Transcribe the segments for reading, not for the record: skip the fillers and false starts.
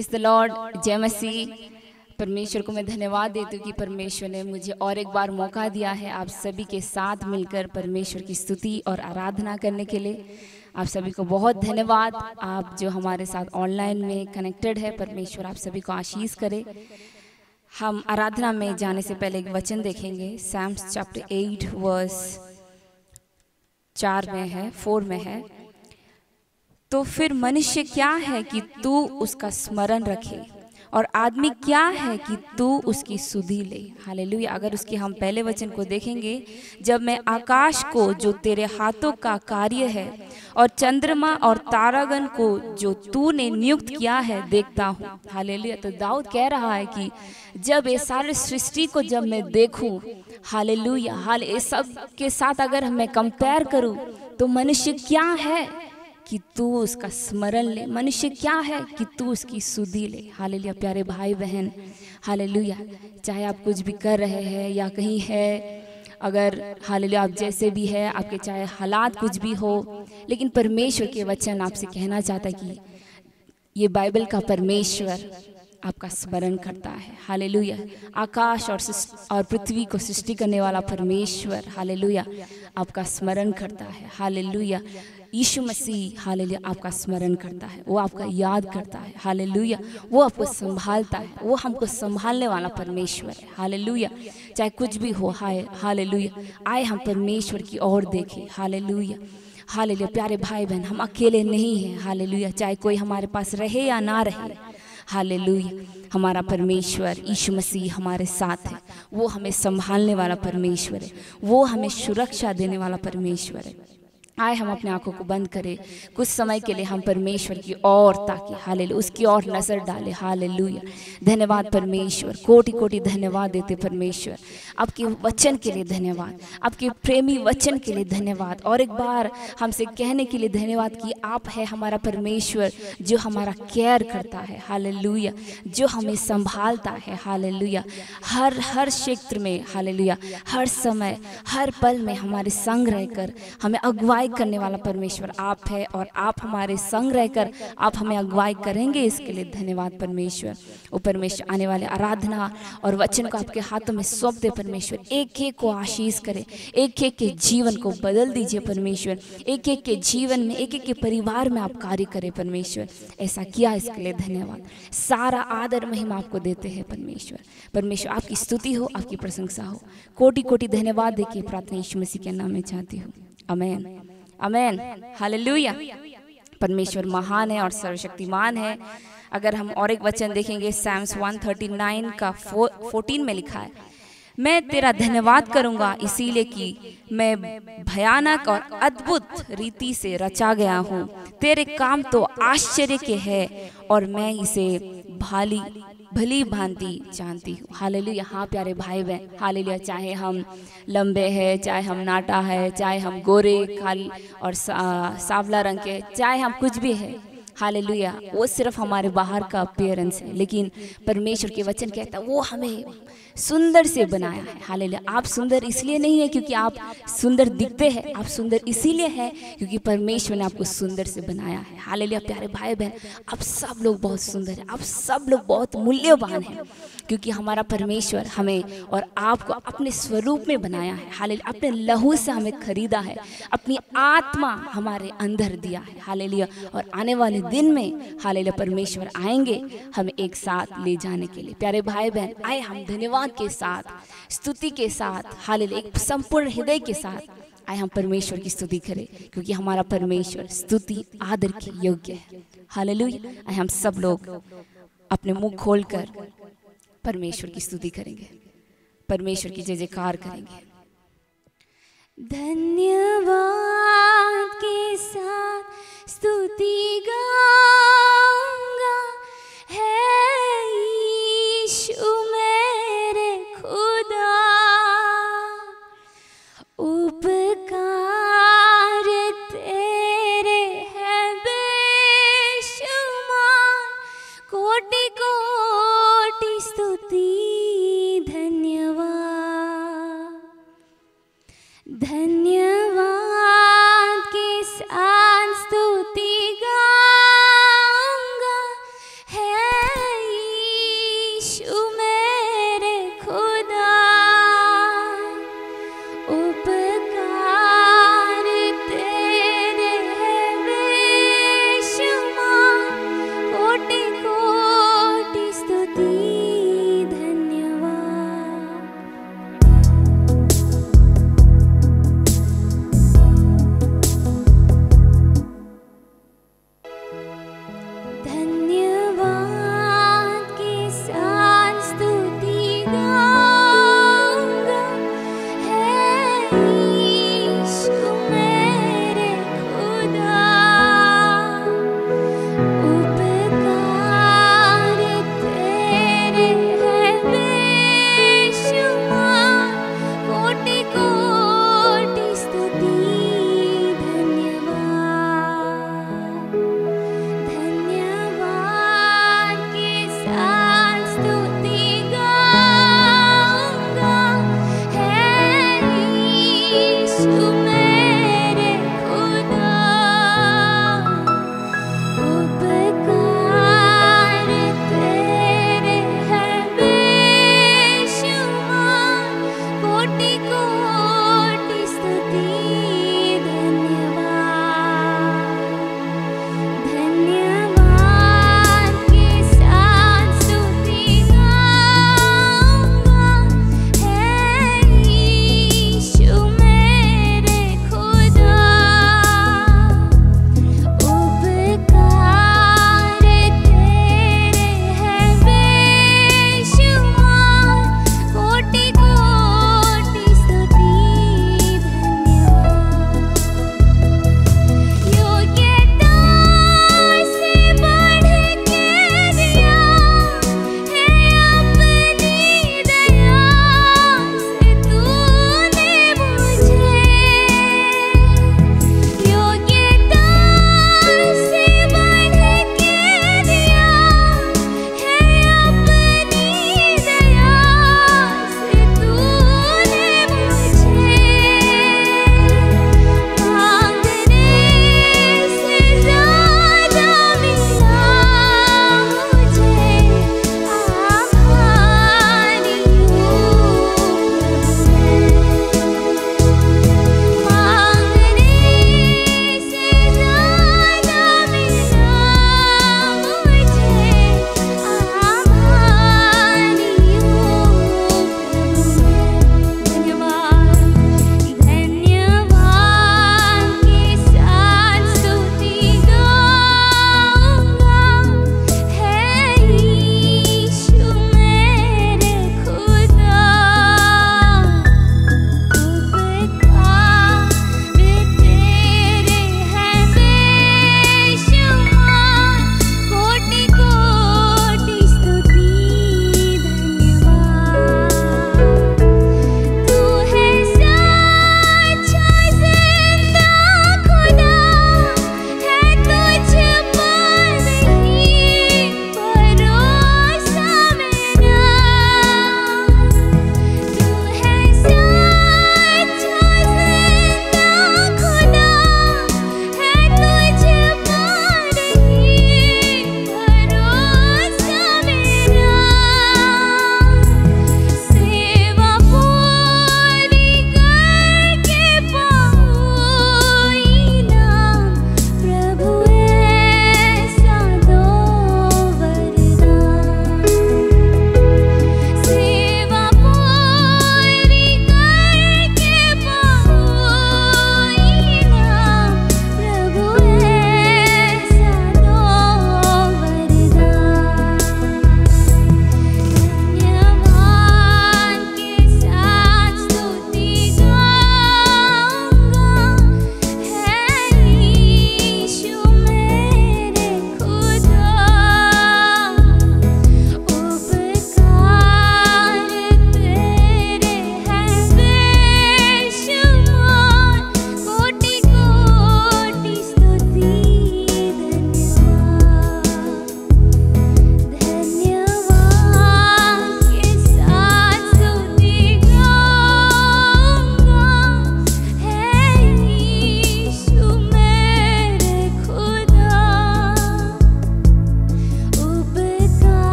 Praise the Lord, जय मसीह। परमेश्वर को मैं धन्यवाद देती हूँ कि परमेश्वर ने मुझे और एक बार मौका दिया है आप सभी के साथ मिलकर परमेश्वर की स्तुति और आराधना करने के लिए। आप सभी को बहुत धन्यवाद। आप जो हमारे साथ ऑनलाइन में कनेक्टेड है, परमेश्वर आप सभी को आशीष करे। हम आराधना में जाने से पहले एक वचन देखेंगे। साम्स चैप्टर 8 वर्स 4 में है, 4 में है। तो फिर मनुष्य क्या है कि तू उसका स्मरण रखे, और आदमी क्या है कि तू उसकी सुधि ले। हालेलुया। अगर उसके हम पहले वचन को देखेंगे, जब मैं आकाश को जो तेरे हाथों का कार्य है और चंद्रमा और तारागण को जो तूने नियुक्त किया है देखता हूँ। हालेलुया। तो दाऊद कह रहा है कि जब ये सारे सृष्टि को जब मैं देखूं, हालेलुया, हाल ये सब के साथ अगर मैं कंपेयर करूं, तो मनुष्य क्या है कि तू उसका स्मरण ले। मनुष्य क्या है कि तू उसकी सुधि ले। हालेलुया। प्यारे भाई बहन, हालेलुया। चाहे आप कुछ भी कर रहे हैं या कहीं है, अगर हालेलुया आप जैसे भी है, आपके चाहे हालात कुछ भी हो, लेकिन परमेश्वर के वचन आपसे कहना चाहता है कि ये बाइबल का परमेश्वर आपका स्मरण करता है। हालेलुया। आकाश और पृथ्वी को सृष्टि करने वाला परमेश्वर, हालेलुया, आपका स्मरण करता है। हालेलुया। यीशु मसीह, हालेलुया, आपका स्मरण करता है, वो आपका याद करता है। हालेलुया। वो आपको संभालता है, वो हमको संभालने वाला परमेश्वर है। हालेलुया। चाहे कुछ भी हो, हालेलुया, आए हम परमेश्वर की ओर देखें। हालेलुया। हालेलुया। प्यारे भाई बहन, हम अकेले नहीं हैं। हालेलुया। चाहे कोई हमारे पास रहे या ना रहे, हालेलुया, हमारा परमेश्वर यीशु मसीह हमारे साथ है। वो हमें संभालने वाला परमेश्वर है, वो हमें सुरक्षा देने वाला परमेश्वर है। आए हम अपने आंखों को बंद करें कुछ समय के लिए, हम परमेश्वर की ओर ताकि, हालेलुया, उसकी ओर नजर डालें। हालेलुया। धन्यवाद परमेश्वर, कोटि कोटि धन्यवाद देते परमेश्वर। आपके वचन के लिए धन्यवाद, आपके प्रेमी वचन के लिए धन्यवाद, और एक बार हमसे कहने के लिए धन्यवाद कि आप है हमारा परमेश्वर जो हमारा केयर करता है। हालेलुया। जो हमें संभालता है। हालेलुया। हर क्षेत्र में, हालेलुया, हर समय हर पल में हमारे संग रहकर हमें अगुवाई करने वाला परमेश्वर आप है, और आप हमारे संग रहकर आप हमें अगुवाई करेंगे। इसके लिए धन्यवाद परमेश्वर। वो परमेश्वर आने वाले आराधना और वचन को आपके हाथों में सौंप दे परमेश्वर। एक एक को आशीष करे, एक एक के जीवन को बदल दीजिए परमेश्वर। एक एक के जीवन में, एक एक के परिवार में आप कार्य करें परमेश्वर। ऐसा किया, इसके लिए धन्यवाद। सारा आदर महिमा आपको देते हैं परमेश्वर। परमेश्वर आपकी स्तुति हो, आपकी प्रशंसा हो। कोटि कोटि धन्यवाद देके प्रार्थना यीशु मसीह के नाम में चाहती हूँ। आमेन, आमेन, हालेलुया। परमेश्वर महान है और सर्वशक्तिमान है। अगर हम और एक वचन देखेंगे, साम्स 139 का 14 में लिखा है, मैं तेरा धन्यवाद करूंगा इसीलिए कि मैं भयानक और अद्भुत रीति से रचा गया हूँ। तेरे काम तो आश्चर्य के हैं और मैं इसे भली भांति जानती हूँ। हालेलुया। हाँ प्यारे भाई बहन, हालेलुया। चाहे हम लंबे हैं, चाहे हम नाटा है, चाहे हम गोरे काली और सांवला रंग के, चाहे हम कुछ भी है, हालेलुया, वो सिर्फ हमारे बाहर का अपीयरेंस है, लेकिन परमेश्वर के वचन कहता है वो हमें सुंदर से बनाया है। हालेलुया। आप सुंदर इसलिए नहीं है क्योंकि आप सुंदर दिखते हैं, आप सुंदर इसीलिए है क्योंकि परमेश्वर ने आपको सुंदर से बनाया है। हालेलुया। प्यारे भाई बहन, आप सब लोग बहुत सुंदर हैं, आप सब लोग बहुत मूल्यवान हैं, क्योंकि हमारा परमेश्वर हमें और आपको अपने स्वरूप में बनाया है। हालेलुया। अपने लहू से हमें खरीदा है, अपनी आत्मा हमारे अंदर दिया है। हालेलुया। और आने वाले दिन में, हालेलुया, परमेश्वर आएंगे हमें एक साथ ले जाने के लिए। प्यारे भाई बहन, आए हम धन्यवाद के साथ, स्तुति के साथ, हालेलुया, एक संपूर्ण हृदय के साथ आए हम परमेश्वर की स्तुति करें, क्योंकि हमारा परमेश्वर स्तुति आदर के योग्य है। हालेलुया। आए हम सब लोग अपने मुंह खोलकर परमेश्वर की स्तुति करेंगे, परमेश्वर की जय जयकार करेंगे। धन्यवाद के साथ स्तुति गाऊंगा, है यीशु मेरे खुदा, उपकार तेरे हैं बेशुमार, कोटि कोटि स्तुति धन्यवाद। धन्यवाद के साथ स्तुति गाऊंगा, है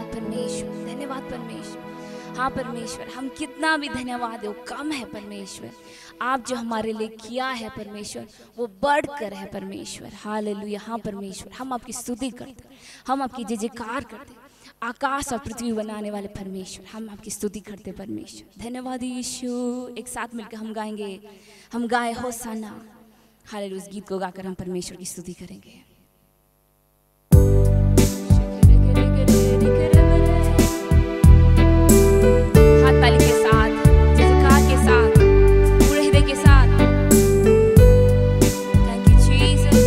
धन्यवाद परमेश्वर, धन्यवाद परमेश्वर। हाँ परमेश्वर, हम कितना भी धन्यवाद दे वो कम है परमेश्वर। आप जो हमारे लिए किया है परमेश्वर वो बढ़कर है परमेश्वर। हालेलुया। हाँ परमेश्वर, हम आपकी स्तुति करते, हम आपकी जय जयकार करते। आकाश और पृथ्वी बनाने वाले परमेश्वर, हम आपकी स्तुति करते परमेश्वर। धन्यवाद यीशु। एक साथ मिलकर हम गाएंगे, हम गाए होसाना। हालेलुया। उस गीत को गाकर हम परमेश्वर की स्तुति करेंगे। हाथ ताली के साथ, जय जयकार के साथ, पूरे हृदय के साथ। Thank you Jesus.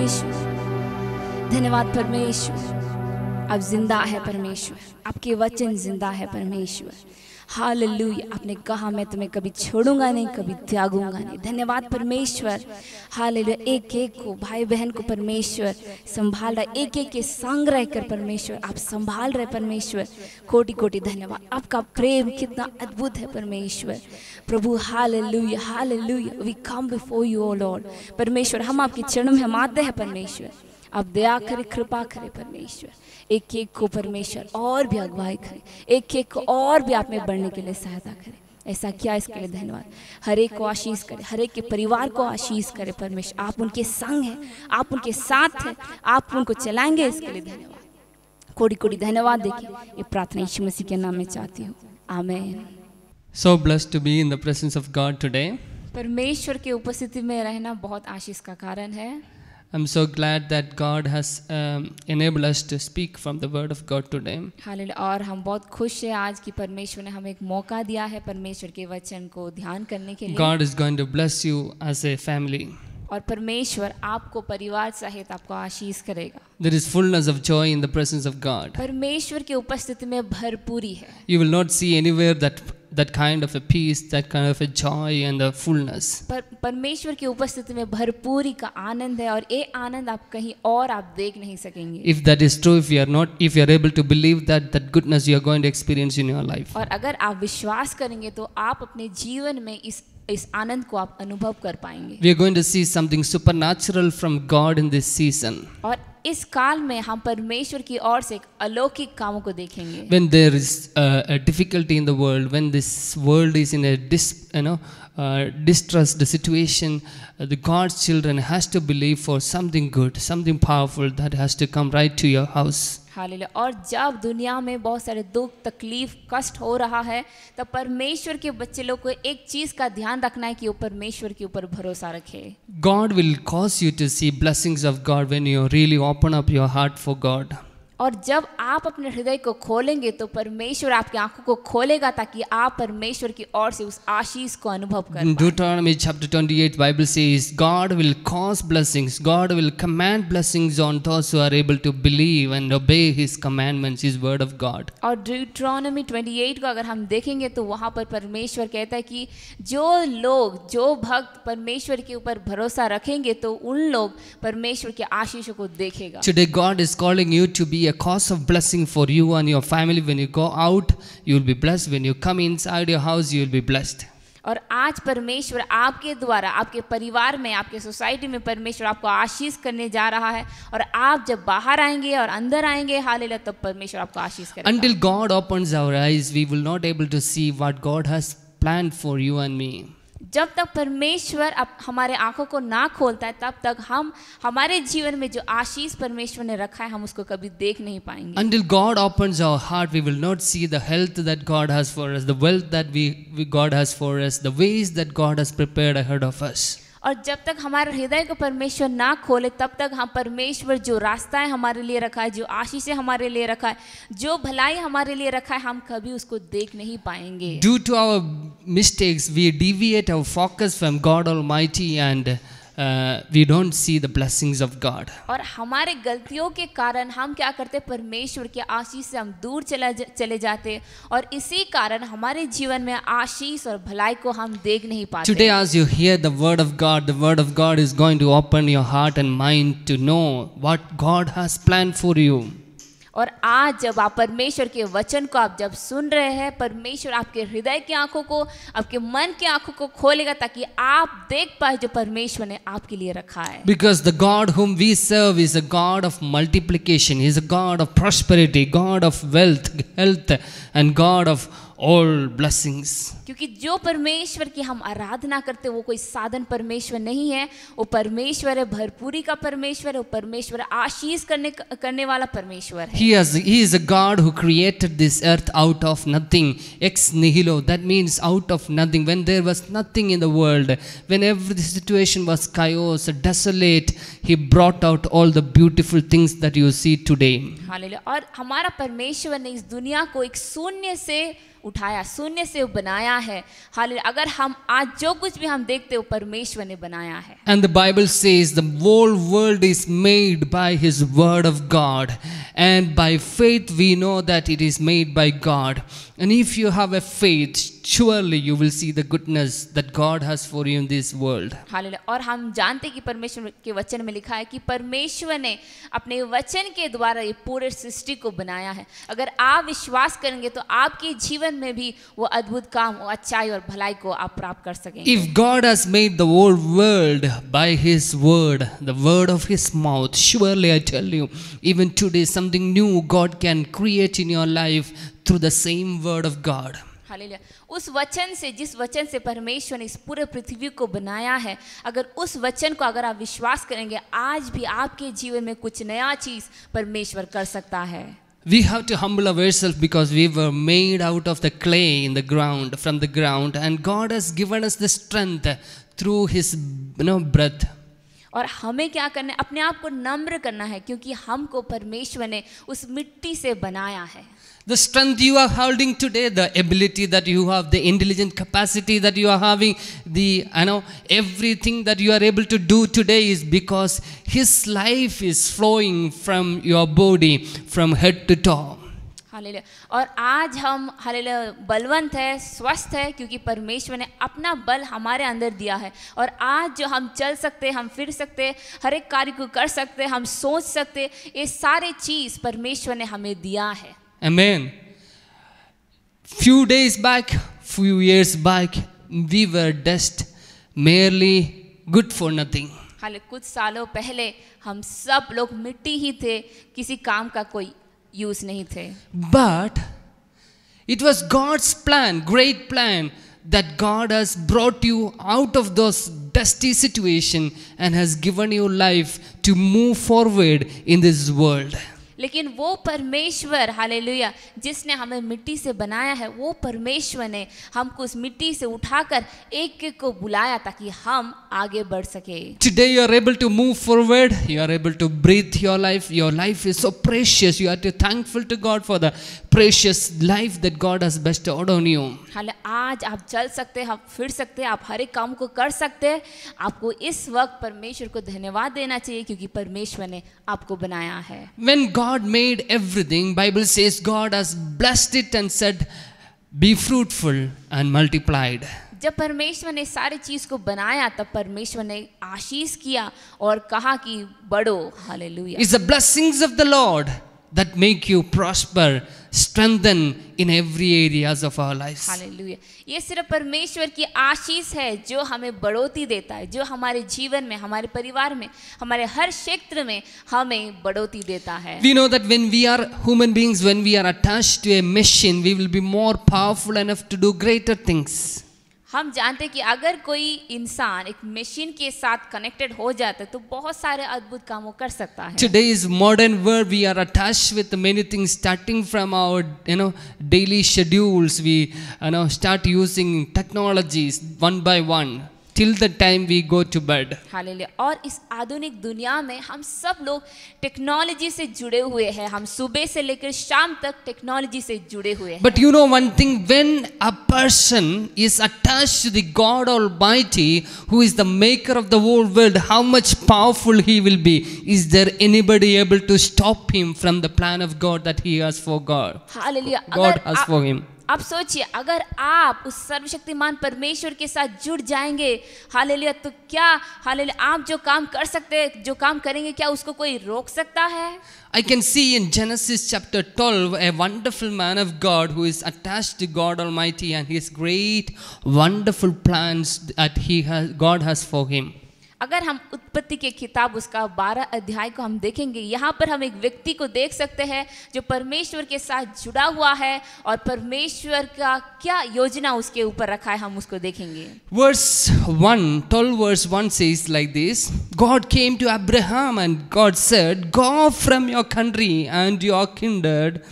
परमेश्वर, धन्यवाद परमेश्वर। अब जिंदा है परमेश्वर, आपके वचन जिंदा है परमेश्वर। हालेलुया। आपने कहा मैं तुम्हें कभी छोड़ूंगा नहीं, कभी त्यागूंगा नहीं। धन्यवाद परमेश्वर। हालेलुया। एक एक को, भाई बहन को परमेश्वर संभाल रहा, एक एक के संग रहकर परमेश्वर आप संभाल रहे परमेश्वर। कोटि कोटि धन्यवाद। आपका प्रेम कितना अद्भुत है परमेश्वर प्रभु। Hallelujah hallelujah. We come before you O Lord. परमेश्वर हम आपके चरणों में हम आते हैं परमेश्वर। आप दया करें, कृपा करें परमेश्वर। एक एक को परमेश्वर और भी अगुवाई करें, एक एक को और भी आप में बढ़ने के लिए सहायता करें। ऐसा किया इसके लिए धन्यवाद। हर एक को आशीष करें, हर एक के परिवार को आशीष करें परमेश्वर। आप उनके संग हैं, आप उनके साथ हैं, आप उनको चलाएंगे, इसके लिए धन्यवाद। कोटि कोटि धन्यवाद। देखिए ये प्रार्थना यीशु मसीह के नाम में चाहती हूँ, आमीन। So blessed to be in the presence of God today. परमेश्वर की उपस्थिति में रहना बहुत आशीष का कारण है। I'm so glad that God has enabled us to speak from the Word of God today. Hallelujah. और हम बहुत खुश हैं आज कि परमेश्वर ने हमें एक मौका दिया है परमेश्वर के वचन को ध्यान करने के लिए। God is going to bless you as a family. और परमेश्वर आपको परिवार सहित आपको आशीष करेगा। There is fullness of joy in the presence of God. परमेश्वर की उपस्थिति में भरपूरी है। You will not see anywhere that kind of a peace, that kind of a joy and the fullness. परमेश्वर की उपस्थिति में भरपूरी का आनंद है और ये आनंद आप कहीं और आप देख नहीं सकेंगे। If that is true, if you are able to believe that goodness you are going to experience in your life. और अगर आप विश्वास करेंगे तो आप अपने जीवन में इस आनंद को आप अनुभव कर पाएंगे। We are going to see something supernatural from God in this season. और इस काल में हम परमेश्वर की ओर से एक अलौकिक कामों को देखेंगे। When there is a difficulty in the world, when this world is in a distressed situation, the God's children has to believe for something good, something powerful that has to come right to your house. Hallelujah. और जब दुनिया में बहुत सारे दुख तकलीफ कष्ट हो रहा है तब परमेश्वर के बच्चे लोग को एक चीज का ध्यान रखना है कि वो परमेश्वर के ऊपर भरोसा रखे। God will cause you to see blessings of God when you really open up your heart for God. और जब आप अपने हृदय को खोलेंगे तो परमेश्वर आपकी आंखों को खोलेगा ताकि आप परमेश्वर की ओर से उस आशीष को अनुभव कर पाएं। Deuteronomy chapter 28 Bible says God will cause blessings, God will command blessings on those who are able to believe and obey his commandments, his word of God. और Deuteronomy 28 को अगर हम देखेंगे तो वहाँ पर परमेश्वर कहता है कि जो भक्त परमेश्वर के ऊपर भरोसा रखेंगे तो उन लोग परमेश्वर के आशीषों को देखेगा। Today God is calling you to be a cause of blessing for you and your family. When you go out, you will be blessed. When you come inside your house, you will be blessed. और आज परमेश्वर आपके द्वारा आपके परिवार में आपके society में परमेश्वर आपको आशीष करने जा रहा है और आप जब बाहर आएंगे और अंदर आएंगे हालेलुया तब परमेश्वर आपको आशीष करेगा। Until God opens our eyes, we will not able to see what God has planned for you and me. जब तक परमेश्वर हमारे आंखों को ना खोलता है तब तक हम हमारे जीवन में जो आशीष परमेश्वर ने रखा है हम उसको कभी देख नहीं पाएंगे। Until God opens our heart, we will not see the health that God has for us, the wealth that God has for us, the ways that God has prepared ahead of us. और जब तक हमारे हृदय को परमेश्वर ना खोले तब तक हम परमेश्वर जो रास्ता है हमारे लिए रखा है, जो आशीष हमारे लिए रखा है, जो भलाई हमारे लिए रखा है, हम कभी उसको देख नहीं पाएंगे। Due to our mistakes, we deviate our focus from God Almighty and we don't see the blessings of God. और हमारे गलतियों के कारण हम क्या करते परमेश्वर के आशीष से हम दूर चले जाते और इसी कारण हमारे जीवन में आशीष और भलाई को हम देख नहीं पाते। Today as you hear the word of God is going to open your heart and mind to know what God has planned for you. और आज जब आप परमेश्वर के वचन को आप जब सुन रहे हैं परमेश्वर आपके हृदय की आंखों को आपके मन की आंखों को खोलेगा ताकि आप देख पाए जो परमेश्वर ने आपके लिए रखा है। Because the God whom we serve is a God of multiplication, he is a God of prosperity, God of wealth, health and God of all blessings. क्योंकि जो परमेश्वर की हम आराधना करते वो कोई साधन परमेश्वर नहीं है, वो परमेश्वर है, भरपूरी का परमेश्वर है, वो परमेश्वर आशीष करने वाला परमेश्वर है। He is a God who created this earth out of nothing, ex nihilo. That means out of nothing. When there was nothing in the world, when every situation was chaos, desolate, he brought out all the beautiful things that you see today. Hallelujah. और हमारा परमेश्वर ने इस दुनिया को एक शून्य से उठाया, शून्य से वो बनाया है। हालेलुया। अगर हम आज जो कुछ भी हम देखते हो परमेश्वर ने बनाया है। And the Bible says the whole world is made by His word of God, and by faith we know that it is made by God. And if you have a faith, surely you will see the goodness that God has for you in this world. Hallelujah. और हम जानते हैं कि परमेश्वर के वचन में लिखा है कि परमेश्वर ने अपने वचन के द्वारा ये पूरे सृष्टि को बनाया है। अगर आप विश्वास करेंगे तो आपके जीवन में भी वो अद्भुत काम, वो अच्छाई और भलाई को आप प्राप्त कर सकेंगे। If God has made the whole world by His word, the word of His mouth, surely I tell you, even today something new God can create in your life through the same word of God. Hallelujah. उस वचन से, जिस वचन से परमेश्वर ने इस पूरे पृथ्वी को बनाया है, अगर उस वचन को अगर आप विश्वास करेंगे, आज भी आपके जीवन में कुछ नया चीज परमेश्वर कर सकता है। We have to humble ourselves because we were made out of the clay in the ground, from the ground, and God has given us the strength through His breath. और हमें क्या करना है? अपने आप को नम्र करना है, क्योंकि हमको परमेश्वर ने उस मिट्टी से बनाया है। The strength you are holding today, the ability that you have, the intelligent capacity that you are having, everything that you are able to do today is because His life is flowing from your body, from head to toe. Hallelujah. और आज हम hallelujah Balwant है, स्वस्थ है, क्योंकि परमेश्वर ने अपना बल हमारे अंदर दिया है। और आज जो हम चल सकते, हम फिर सकते, हर एक कार्य को कर सकते, हम सोच सकते, ये सारे चीज परमेश्वर ने हमें दिया है। Amen. Few days back, few years back, we were just merely good for nothing. Hallelujah. कुछ सालों पहले हम सब लोग मिट्टी ही थे, किसी काम का कोई यूज नहीं थे। But it was God's plan, great plan, that God has brought you out of those dusty situation and has given you life to move forward in this world. लेकिन वो परमेश्वर हालेलुया जिसने हमें मिट्टी से बनाया है, वो परमेश्वर ने हमको उस मिट्टी से उठाकर एक एक को बुलाया ताकि हम आगे बढ़ सके। Today you are able to move forward, you are able to breathe your life. Your life is so precious. You are to thankful to God for the precious life that God has bestowed on you. Hallelujah. आज आप चल सकते, आप फिर सकते, आप हर एक काम को कर सकते। आपको इस वक्त परमेश्वर को धन्यवाद देना चाहिए, क्योंकि परमेश्वर ने आपको बनाया है। When God made everything, Bible says God has blessed it and said, "Be fruitful and multiplied." जब परमेश्वर ने सारी चीज को बनाया, तब परमेश्वर ने आशीष किया और कहा कि बढ़ो। Hallelujah. It's the blessings of the Lord that make you prosper, strengthen in every areas of our lives. Hallelujah. ये सिर्फ परमेश्वर की आशीष है जो हमें बढ़ोतरी देता है, जो हमारे जीवन में, हमारे परिवार में, हमारे हर क्षेत्र में हमें बढ़ोतरी देता है। We know that when we are human beings, when we are attached to a machine, we will be more powerful enough to do greater things. हम जानते हैं कि अगर कोई इंसान एक मशीन के साथ कनेक्टेड हो जाता है तो बहुत सारे अद्भुत काम वो कर सकता है। Today's modern world, we are attached with many things, starting from our daily schedules. We start using technologies one by one till the time we go to bed. Hallelujah. और इस आधुनिक दुनिया में हम सब लोग टेक्नोलॉजी से जुड़े हुए हैं। हम सुबह से लेकर शाम तक टेक्नोलॉजी से जुड़े हुए हैं। But you know one thing, when a person is attached to the God Almighty, who is the maker of the whole world, how much powerful he will be. Is there anybody able to stop him from the plan of God that he has for God? Hallelujah. God has for him. आप सोचिए, अगर आप उस सर्वशक्तिमान परमेश्वर के साथ जुड़ जाएंगे, हालेलुया, तो क्या हालेलुया आप जो काम कर सकते हैं, जो काम करेंगे, क्या उसको कोई रोक सकता है? I can see in Genesis chapter 12 a wonderful man of God who is attached to God Almighty and his great wonderful plans that God has for him. अगर हम उत्पत्ति के किताब उसका 12 अध्याय को हम देखेंगे, यहाँ पर हम एक व्यक्ति को देख सकते हैं जो परमेश्वर के साथ जुड़ा हुआ है और परमेश्वर का क्या योजना उसके ऊपर रखा है, हम उसको देखेंगे। Verse 1, 12 verse 1 says like this, God came to Abraham and God said, go from your country and your kindred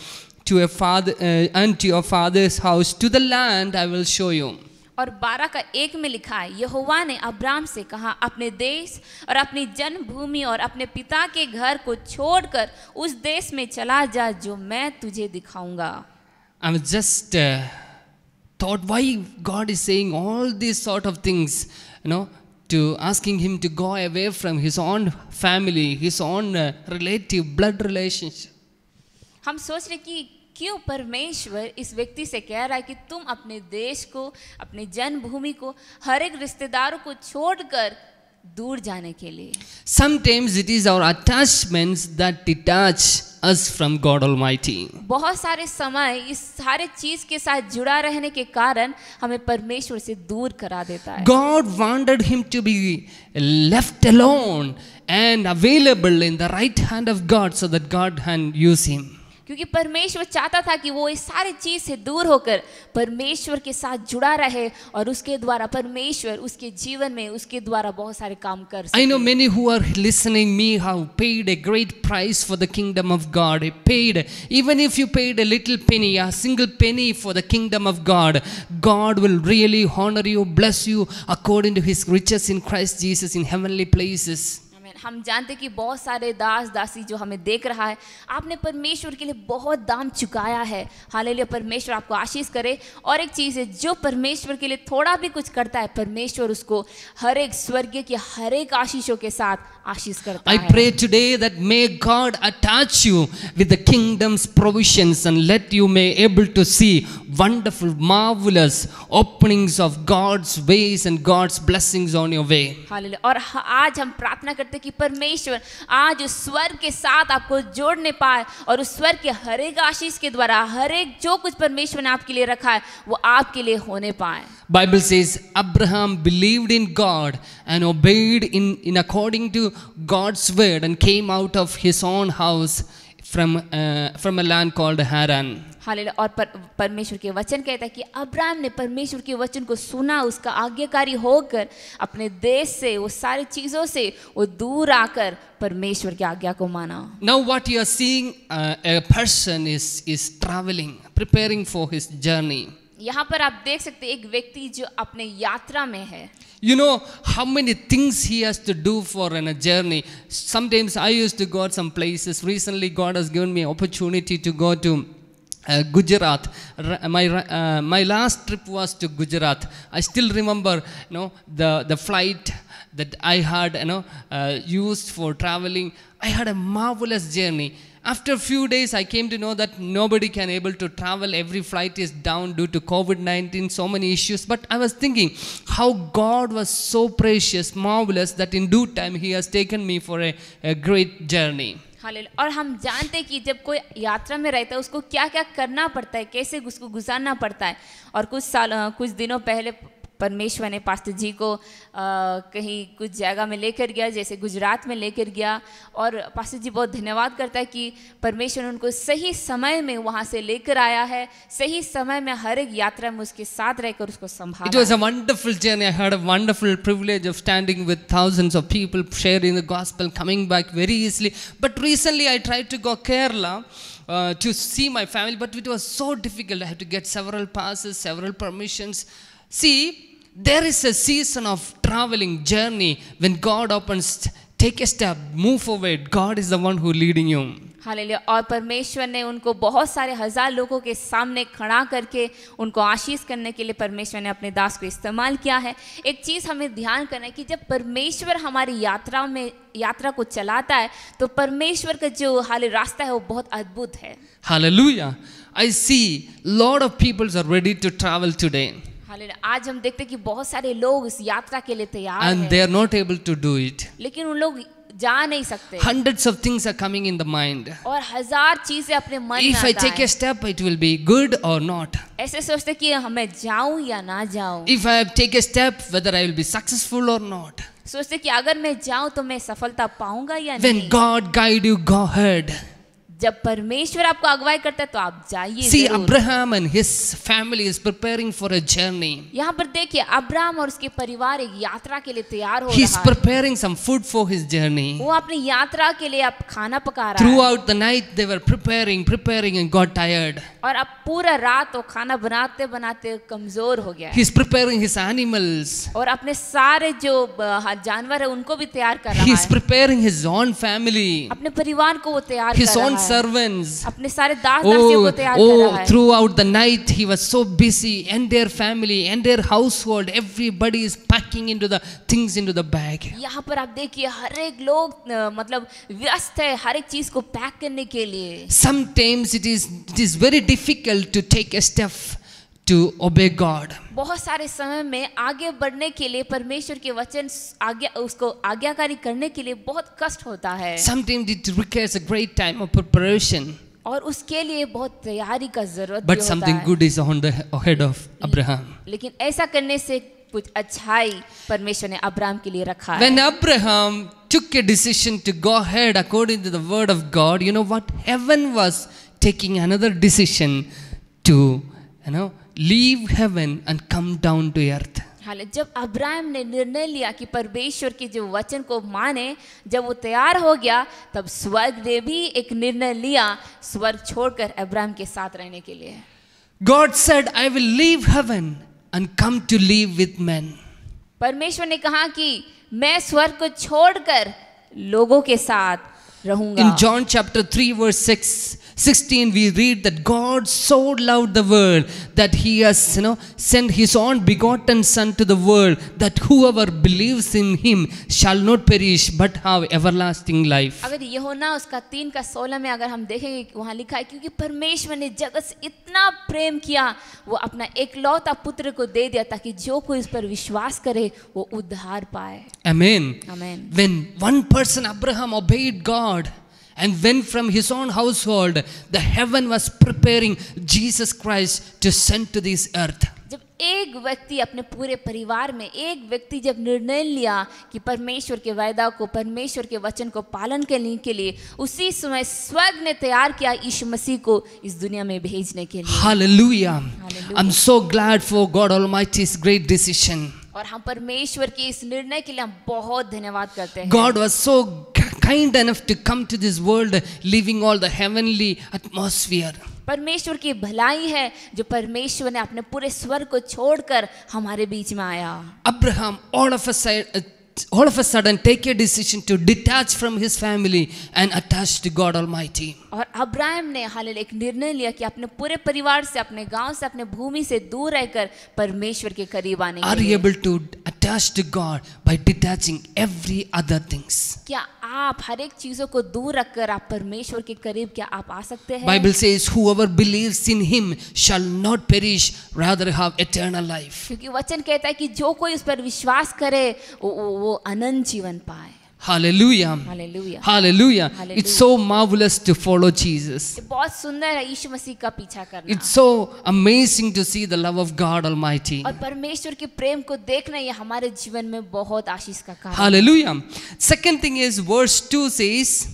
to your father's house, to the land I will show you. और 12 का 1 में लिखा है, यहोवा ने अब्राम से कहा, अपने देश और अपनी जन्मभूमि और अपने पिता के घर को छोड़कर उस देश में चला जा जो मैं तुझे दिखाऊंगा। I'm just thought why God is saying all these sort of things, to asking him to go away from his own family, his own relative blood relationship. हम सोच रहे कि क्यों परमेश्वर इस व्यक्ति से कह रहा है कि तुम अपने देश को, अपने जन्मभूमि को, हर एक रिश्तेदारों को छोड़कर दूर जाने के लिए. Sometimes it is our attachments that detach us from God Almighty. बहुत सारे समय इस सारे चीज के साथ जुड़ा रहने के कारण हमें परमेश्वर से दूर करा देता है. God wanted him to be left alone and available in the right hand of God so that God can use him. क्योंकि परमेश्वर चाहता था कि वो इस सारी चीज से दूर होकर परमेश्वर के साथ जुड़ा रहे और उसके द्वारा परमेश्वर उसके जीवन में उसके द्वारा बहुत सारे काम कर सके. I know many who are listening me have paid a great price for the kingdom of God. They paid, even if you paid a little penny, a single penny for the kingdom of God, God will really honor you, bless you according to his riches in Christ Jesus in heavenly places. हम जानते कि बहुत सारे दास दासी जो हमें देख रहा है, आपने परमेश्वर के लिए बहुत दाम चुकाया है. हालेलुया, परमेश्वर आपको आशीष करे. और एक चीज़ है, जो परमेश्वर के लिए थोड़ा भी कुछ करता है, परमेश्वर उसको हर एक स्वर्गीय की हर एक आशीषों के साथ आशीष करता है. I pray today that may God attach you with the kingdom's provisions and let you may able to see wonderful, marvelous openings of God's ways and God's blessings on your way. Hallelujah. और आज हम प्रार्थना करते कि परमेश्वर आज उस स्वर्ग के साथ आपको जोड़ने पाए और उस स्वर्ग के हर एक आशीष के द्वारा हर एक जो कुछ परमेश्वर ने आपके लिए रखा है वो आपके लिए होने पाए. Bible says Abraham believed in God and obeyed in according to God's word and came out of his own house from a land called Haran. Hallelujah. और परमेश्वर के वचन कहता है कि अब्राहम ने परमेश्वर के वचन को सुना, उसका आज्ञाकारी होकर अपने देश से, वो सारी चीजों से वो दूर आकर परमेश्वर की आज्ञा को माना. Now what you are seeing, a person is traveling, preparing for his journey. यहाँ पर आप देख सकते हैं एक व्यक्ति जो अपने यात्रा में है. You know how many things he has to do for a journey. Sometimes I used to go to some places. Recently God has given me opportunity to go to Gujarat. My last trip was to Gujarat. I still remember, the flight that I had, used for traveling. I had a marvelous journey. After a few days, I came to know that nobody can able to travel. Every flight is down due to COVID-19, so many issues. But I was thinking how God was so precious, marvelous, that in due time He has taken me for a great journey. Hallelujah. और हम जानते हैं कि जब कोई यात्रा में रहता है उसको क्या क्या करना पड़ता है, कैसे उसको गुजारना पड़ता है. और कुछ दिनों पहले परमेश्वर ने पास्टर जी को कहीं कुछ जगह में लेकर गया, जैसे गुजरात में लेकर गया. और पास्टर जी बहुत धन्यवाद करता है कि परमेश्वर ने उनको सही समय में वहाँ से लेकर आया है, सही समय में हर एक यात्रा में उसके साथ रहकर उसको संभाला. It was a wonderful journey. I had a wonderful privilege of standing with thousands of people, sharing the gospel, coming back very easily. But recently I tried to go Kerala to see my family, but it was so difficult. I had to get several passes, several permissions. See, there is a season of traveling journey when God opens, take a step, move forward. God is the one who leading you. Hallelujah. और परमेश्वर ने उनको बहुत सारे हजार लोगों के सामने खड़ा करके उनको आशीष करने के लिए परमेश्वर ने अपने दास को इस्तेमाल किया है. एक चीज़ हमें ध्यान करना है कि जब परमेश्वर हमारी यात्रा को चलाता है तो परमेश्वर का जो रास्ता है वो बहुत अद्भुत है. Hallelujah. I see lot of people are ready to travel today. आज हम देखते हैं कि बहुत सारे लोग इस यात्रा के लिए तैयार हैं. And they are not able to do it. लेकिन उन लोग जा नहीं सकते. Hundreds of things are coming in the mind. और हजार चीजें अपने मन में If I take a step, it will be good or not. ऐसे सोचते कि मैं जाऊं या ना जाऊं. If I take a step, whether I will be successful or not. सोचते कि अगर मैं जाऊं तो मैं सफलता पाऊंगा या नहीं. When God guide you, go ahead. जब परमेश्वर आपको अगुवाई करता है तो आप जाइए. See, Abraham and his family is preparing for a journey. यहाँ पर देखिए अब्राहम और उसके परिवार एक यात्रा के लिए तैयार हो रहा है. He's preparing some food for his journey. वो अपनी यात्रा के लिए अब खाना पका रहा है. Throughout the night they were preparing and got tired. और अब पूरा रात वो खाना बनाते बनाते कमजोर हो गया है. He's preparing his animals. और अपने सारे जो जानवर है उनको भी तैयार कर रहा है. He's preparing his own family. अपने परिवार को वो तैयार कर His रहा own है. है, servants. अपने सारे दास दासियों को तैयार कर रहा है। Throughout the night he was so busy, and their family and their household, everybody is packing into the things into the bag. यहाँ पर आप देखिए हर एक लोग मतलब व्यस्त है हर एक चीज को पैक करने के लिए। Sometimes it is very difficult to take a step to obey God. बहुत सारे समय में आगे बढ़ने के लिए परमेश्वर के वचन उसको आज्ञाकारी करने के लिए बहुत कष्ट होता है। Sometimes it requires a great time of preparation. और उसके लिए बहुत तैयारी का जरूरत But भी होता something है। good is on the head of Abraham. लेकिन ऐसा करने से कुछ अच्छाई परमेश्वर ने अब्राहम के लिए रखा है। When Abraham took a decision to go ahead according to the word of God, you know what? Heaven was taking another decision to, leave heaven and come down to earth. हालांकि जब Abraham ने निर्णय लिया कि परमेश्वर के जो वचन को माने, जब वो तैयार हो गया तब स्वर्ग ने भी एक निर्णय लिया स्वर्ग छोड़कर अब्राहम के साथ रहने के लिए। God said, I will leave heaven and come to live with men. परमेश्वर ने कहा कि मैं स्वर्ग को छोड़कर लोगों के साथ रहूंगा। In John chapter 3 verse 16 we read that God so loved the world that he has sent his own begotten son to the world, that whoever believes in him shall not perish but have everlasting life. अगर यूहन्ना उसका 3:16 में अगर हम देखेंगे वहाँ लिखा है क्योंकि परमेश्वर ने जगत से इतना प्रेम किया वो अपना एकलौता पुत्र को दे दिया ताकि जो कोई उस पर विश्वास करे वो उद्धार पाए। Amen. Amen. When one person Abraham obeyed God and went from his own household, the heaven was preparing Jesus Christ to send to this earth. जब एक व्यक्ति अपने पूरे परिवार में एक व्यक्ति जब निर्णय लिया कि परमेश्वर के वायदा को परमेश्वर के वचन को पालन करने के लिए, उसी समय स्वर्ग ने तैयार किया यीशु मसीह को इस दुनिया में भेजने के लिए। Hallelujah. I'm so glad for God Almighty's great decision. और हम परमेश्वर के इस निर्णय के लिए हम बहुत धन्यवाद करते हैं। God was so kind enough to come to this world, leaving all the heavenly atmosphere. परमेश्वर की भलाई है जो परमेश्वर ने अपने पूरे स्वर्ग को छोड़कर हमारे बीच में आया। Abraham all of a sudden take a decision to detach from his family and attach to God Almighty. और अब्राहम ने हालेलुया एक निर्णय लिया कि अपने पूरे परिवार से, अपने गांव से, अपने भूमि से दूर रहकर परमेश्वर के करीब आने के Are लिए। you able to attach to God by detaching every other things? क्या आप हर एक चीजों को दूर रखकर आप परमेश्वर के करीब क्या आप आ सकते हैं? Bible says whoever believes in him shall not perish, rather have eternal life. क्योंकि वचन कहता है कि जो कोई उस पर विश्वास करे वो अनंत जीवन पाए। Hallelujah. Hallelujah. Hallelujah. Hallelujah. It's so marvelous to follow Jesus. ये बहुत सुंदर है यीशु मसीह का पीछा करना। It's so amazing to see the love of God Almighty. और परमेश्वर के प्रेम को देखना ये हमारे जीवन में बहुत आशीष का कारण है। Hallelujah. Second thing is verse 2 says,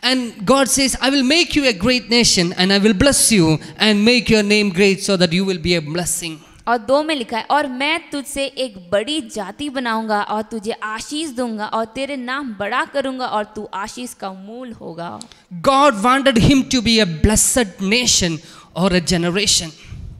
and God says, I will make you a great nation and I will bless you and make your name great so that you will be a blessing. और 2 में लिखा है और मैं तुझसे एक बड़ी जाति बनाऊंगा और तुझे आशीष दूंगा और तेरे नाम बड़ा करूंगा और तू आशीष का मूल होगा। God wanted him to be a blessed nation or a generation.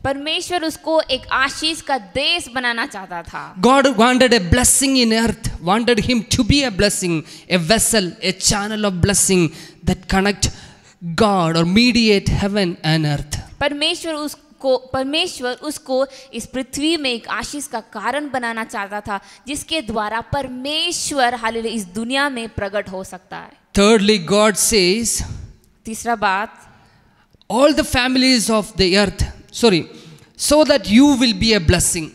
परमेश्वर उसको एक आशीष का देश बनाना चाहता था। God wanted a blessing in earth, wanted him to be a blessing, a vessel, a channel of blessing that connect God or mediate heaven and earth. परमेश्वर उसको इस पृथ्वी में एक आशीष का कारण बनाना चाहता था जिसके द्वारा परमेश्वर हालेलुया इस दुनिया में प्रकट हो सकता है। Thirdly, God says, तीसरा बात, all the families of the earth, so that you will be a blessing.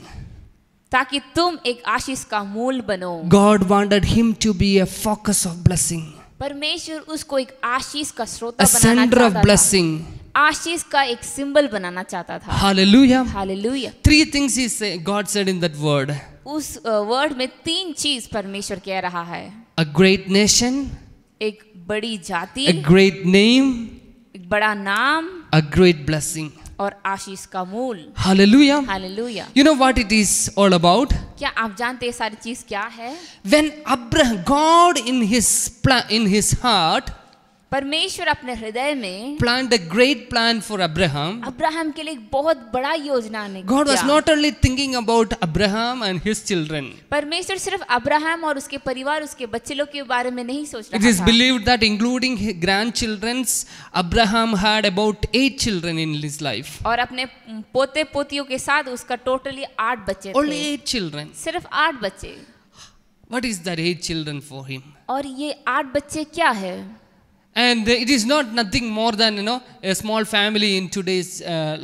ताकि तुम एक आशीष का मूल बनो। God wanted him to be a focus of blessing, परमेश्वर उसको एक आशीष का स्रोत a बनाना center of चाहता था, blessing. आशीष का एक सिंबल बनाना चाहता था। Hallelujah. Hallelujah. 3 things God said in that word. उस वर्ड में 3 चीज परमेश्वर कह रहा है। A great nation, एक बड़ी जाति, a great name, एक बड़ा नाम a great blessing. और आशीष का मूल। Hallelujah. Hallelujah. You know what it is all about? क्या आप जानते हैं सारी चीज क्या है? When Abraham, God in his heart, परमेश्वर अपने हृदय में planned a great plan for Abraham. Abraham के लिए एक बहुत बड़ा योजना ने God was किया। not only thinking about Abraham and his children. परमेश्वर सिर्फ अब्राहम और उसके परिवार, उसके बच्चे लोग के बारे में नहीं सोच It रहा is था। believed that including his grandchildren, Abraham had about 8 children in his life. और अपने पोते पोतियों के साथ उसका टोटली 8 बच्चे Only थे, 8 children. सिर्फ 8 बच्चे। What is that 8 children for him? और ये 8 बच्चे क्या है? And it is not nothing more than a small family in today's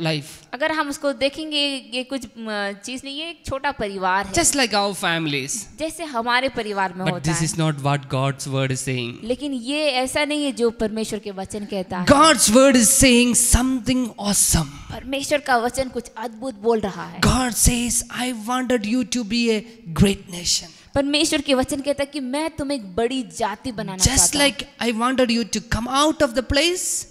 life. अगर हम उसको देखेंगे ये कुछ चीज नहीं, ये एक छोटा परिवार है, Just like our families. जैसे हमारे परिवार में But होता this है। is not what God's word is saying. लेकिन ये ऐसा नहीं है जो परमेश्वर के वचन कहता है। God's word is saying something awesome. परमेश्वर का वचन कुछ अद्भुत बोल रहा है। God says, I wanted you to be a great nation. परमेश्वर के वचन कहता है कि मैं तुम्हें एक बड़ी जाति बनाना Just चाहता हूँ। like I wanted you to come out of the place,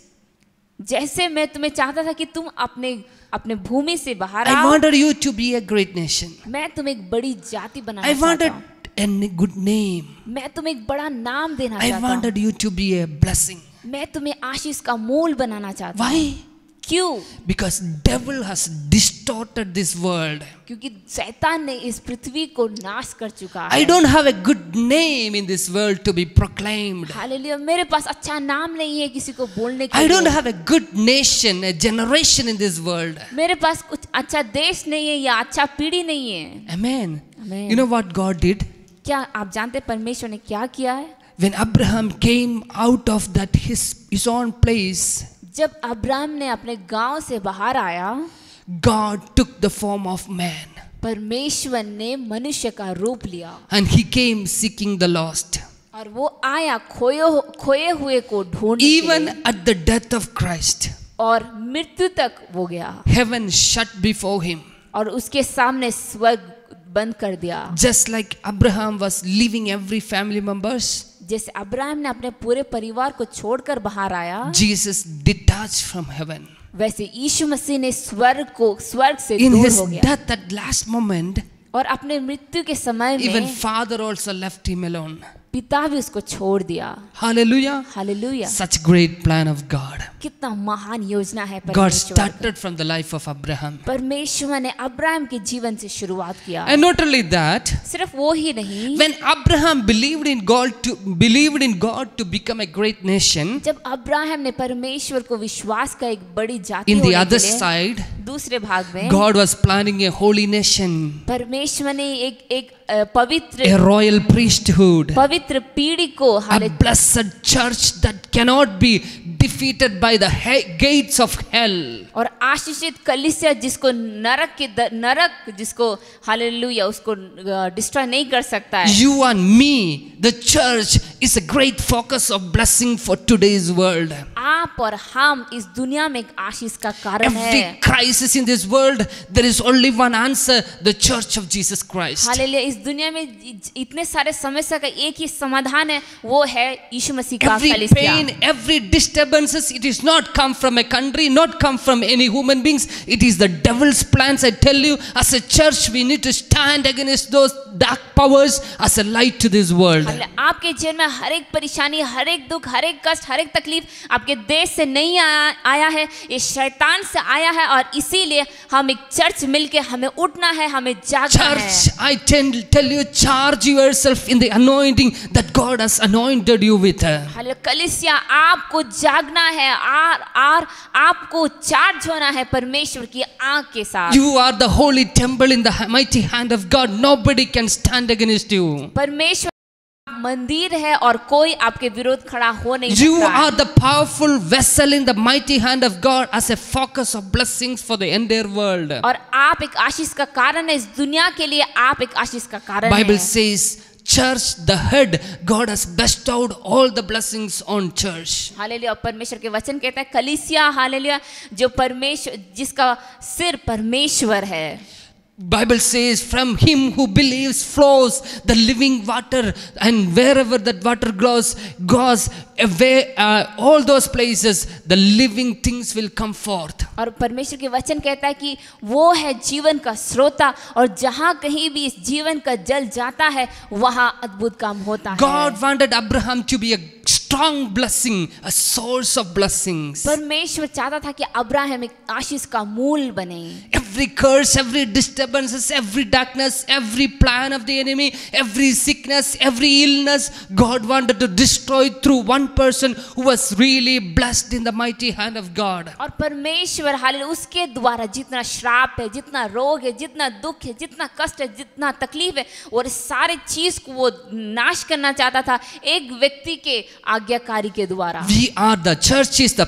जैसे मैं तुम्हें चाहता था कि तुम अपने भूमि से बाहर I आओ, wanted you to be a great nation. मैं तुम्हें एक बड़ी जाति बनाना I चाहता wanted हूँ। a good name. मैं तुम्हें एक बड़ा नाम देना I चाहता हूँ। wanted you to be a blessing. मैं तुम्हें आशीष का मूल बनाना चाहता हूँ। Why? क्यों? Because devil has distorted this world. क्योंकि शैतान ने इस पृथ्वी को नाश कर चुका I है। don't have a good name in this world to be proclaimed. Hallelujah, मेरे पास अच्छा नाम नहीं है किसी को बोलने के I don't लिए। have a good nation, a generation in this world. मेरे पास कुछ अच्छा देश नहीं है या अच्छा पीढ़ी नहीं है। Amen. Amen. You know what God did? क्या आप जानते हैं परमेश्वर ने क्या किया है? When Abraham came out of that his own place, जब अब्राहम ने अपने गांव से बाहर आया, God took the form of man परमेश्वर ने मनुष्य का रूप लिया and he came seeking the lost. और वो आया खोए हुए को ढूंढने के Even लिए, at the death of Christ, और मृत्यु तक वो गया heaven shut before him. और उसके सामने स्वर्ग बंद कर दिया। Just like Abraham was leaving every family members, जैसे अब्राहम ने अपने पूरे परिवार को छोड़कर बाहर आया, Jesus detached from heaven. वैसे यीशु मसीह ने स्वर्ग से In दूर his हो गया death at last moment, और अपने मृत्यु के समय even में Father also left him alone. पिता भी उसको छोड़ दिया। Hallelujah. Hallelujah, Such great plan of God. कितना महान योजना है God परमेश्वर का। started from the life of Abraham. परमेश्वर ने अब्राहम के जीवन से शुरुआत किया। And not only that, सिर्फ वो ही नहीं, when Abraham believed in God to become a great nation, जब अब्राहम ने परमेश्वर को विश्वास का एक बड़ी जाति in the होने other के लिए, side, दूसरे भाग में God was planning a holy nation, परमेश्वर ने एक पवित्र a royal priesthood, पवित्र पीढ़ी को, a blessed church that cannot be defeated by the gates of hell. और आशीषित कलीसिया जिसको नरक जिसको हालेलुया उसको डिस्ट्रॉय नहीं कर सकता है। You and me, the church, is a great focus of blessing for today's world. आप और हम इस दुनिया में एक आशीष का कारण है। Every crisis in this world, there is only one answer: the Church of Jesus Christ. Hallelujah, इस दुनिया में इतने सारे समस्या का एक ही समाधान है, वो है यीशु मसीह का Every कलीसिया। pain, every disturbances, it is not come from a country, not come from any human beings. It is the devil's plans. I tell you, as a church, we need to stand against those dark powers as a light to this world. आपके जीवन में हर एक परेशानी, हर एक दुख, हर एक कष्ट, हर एक तकलीफ आपके देश से नहीं आया है, ये शैतान से आया है। और इसीलिए हम एक चर्च मिलके हमें उठना है, हमें जागना है। Church, I tell you, charge yourself in the anointing that God has anointed you with. Hallelujah, कलीसिया आपको जागना है और आपको चार्ज होना है परमेश्वर की आँख के साथ। You are the holy temple in the mighty hand of God. Nobody can stand against you. परमेश्वर मंदिर है और कोई आपके विरोध खड़ा हो नहीं You सकता। are the powerful vessel in the mighty hand of God as a focus of blessings for the entire world. और आप एक आशीष का कारण है इस दुनिया के लिए, आप एक आशीष का कारण Bible है। says, church, the head, God has bestowed all the blessings on church. Hallelujah, परमेश्वर के वचन कहता है कलीसिया, हालेलुया, जो परमेश्वर जिसका सिर परमेश्वर है। Bible says, from him who believes flows the living water, and wherever that water goes away, all those places the living things will come forth. और परमेश्वर के वचन कहता है कि वो है जीवन का स्रोता, और जहाँ कहीं भी इस जीवन का जल जाता है वहाँ अद्भुत काम होता है। God wanted Abraham to be a strong blessing, a source of blessings. परमेश्वर चाहता था कि अब्राहम एक आशीष का मूल बने। Every curse, every disturbances, every darkness, every plan of the enemy, every sickness, every illness, God wanted to destroy through one person who was really blessed in the mighty hand of God. और परमेश्वर hallelujah उसके द्वारा जितना श्राप है, जितना रोग है, जितना दुख है, जितना कष्ट है, जितना तकलीफ है, और सारे चीज को वो नाश करना चाहता था एक व्यक्ति के आज्ञाकारी के द्वारा। We are the church is the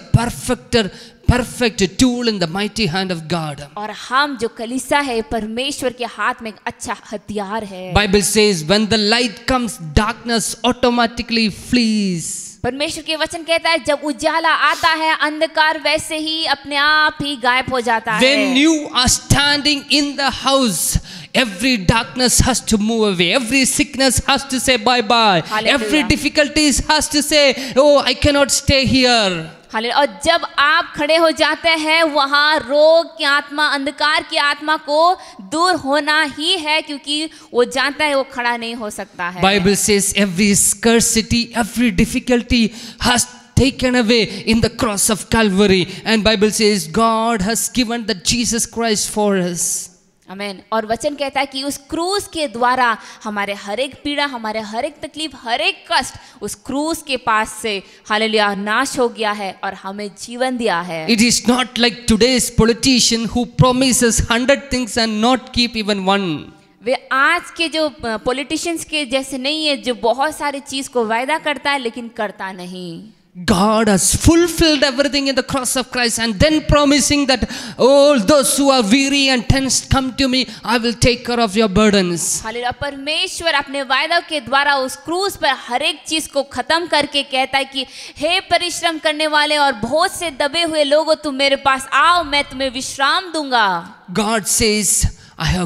perfect tool in the mighty hand of God. और हम जो कलीसिया है परमेश्वर के हाथ में एक अच्छा हथियार है। Bible says when the light comes, darkness automatically flees. परमेश्वर के वचन कहता है जब उजाला आता है अंधकार वैसे ही अपने आप ही गायब हो जाता है। When you are standing in the house, every darkness has to move away. Every sickness has to say bye bye. Hallelujah. Every difficulties has to say, oh, I cannot stay here. Hallelujah. और जब आप खड़े हो जाते हैं वहाँ रोग की आत्मा, अंधकार की आत्मा को दूर होना ही है, क्योंकि वो जानता है वो खड़ा नहीं हो सकता है। Bible says every scarcity, every difficulty has taken away in the cross of Calvary. And Bible says God has given the Jesus Christ for us. आमीन। और वचन कहता है कि उस क्रूस के द्वारा हमारे हर एक पीड़ा, हमारे हर एक तकलीफ, हर एक कष्ट उस क्रूस के पास से हालेलुया नाश हो गया है और हमें जीवन दिया है। It is not like today's politician who promises 100 things and not keep even one. वे आज के जो पॉलिटिशियंस के जैसे नहीं है जो बहुत सारी चीज को वायदा करता है लेकिन करता नहीं। God has fulfilled everything in the cross of Christ and then promising that all those who are weary and tense come to me, I will take care of your burdens. Hallelujah. परमेश्वर अपने वायदा के द्वारा उस क्रूस पर हर एक चीज को खत्म करके कहता है कि हे परिश्रम करने वाले और बहुत से दबे हुए लोगों तुम मेरे पास आओ, मैं तुम्हें विश्राम दूंगा। God says, I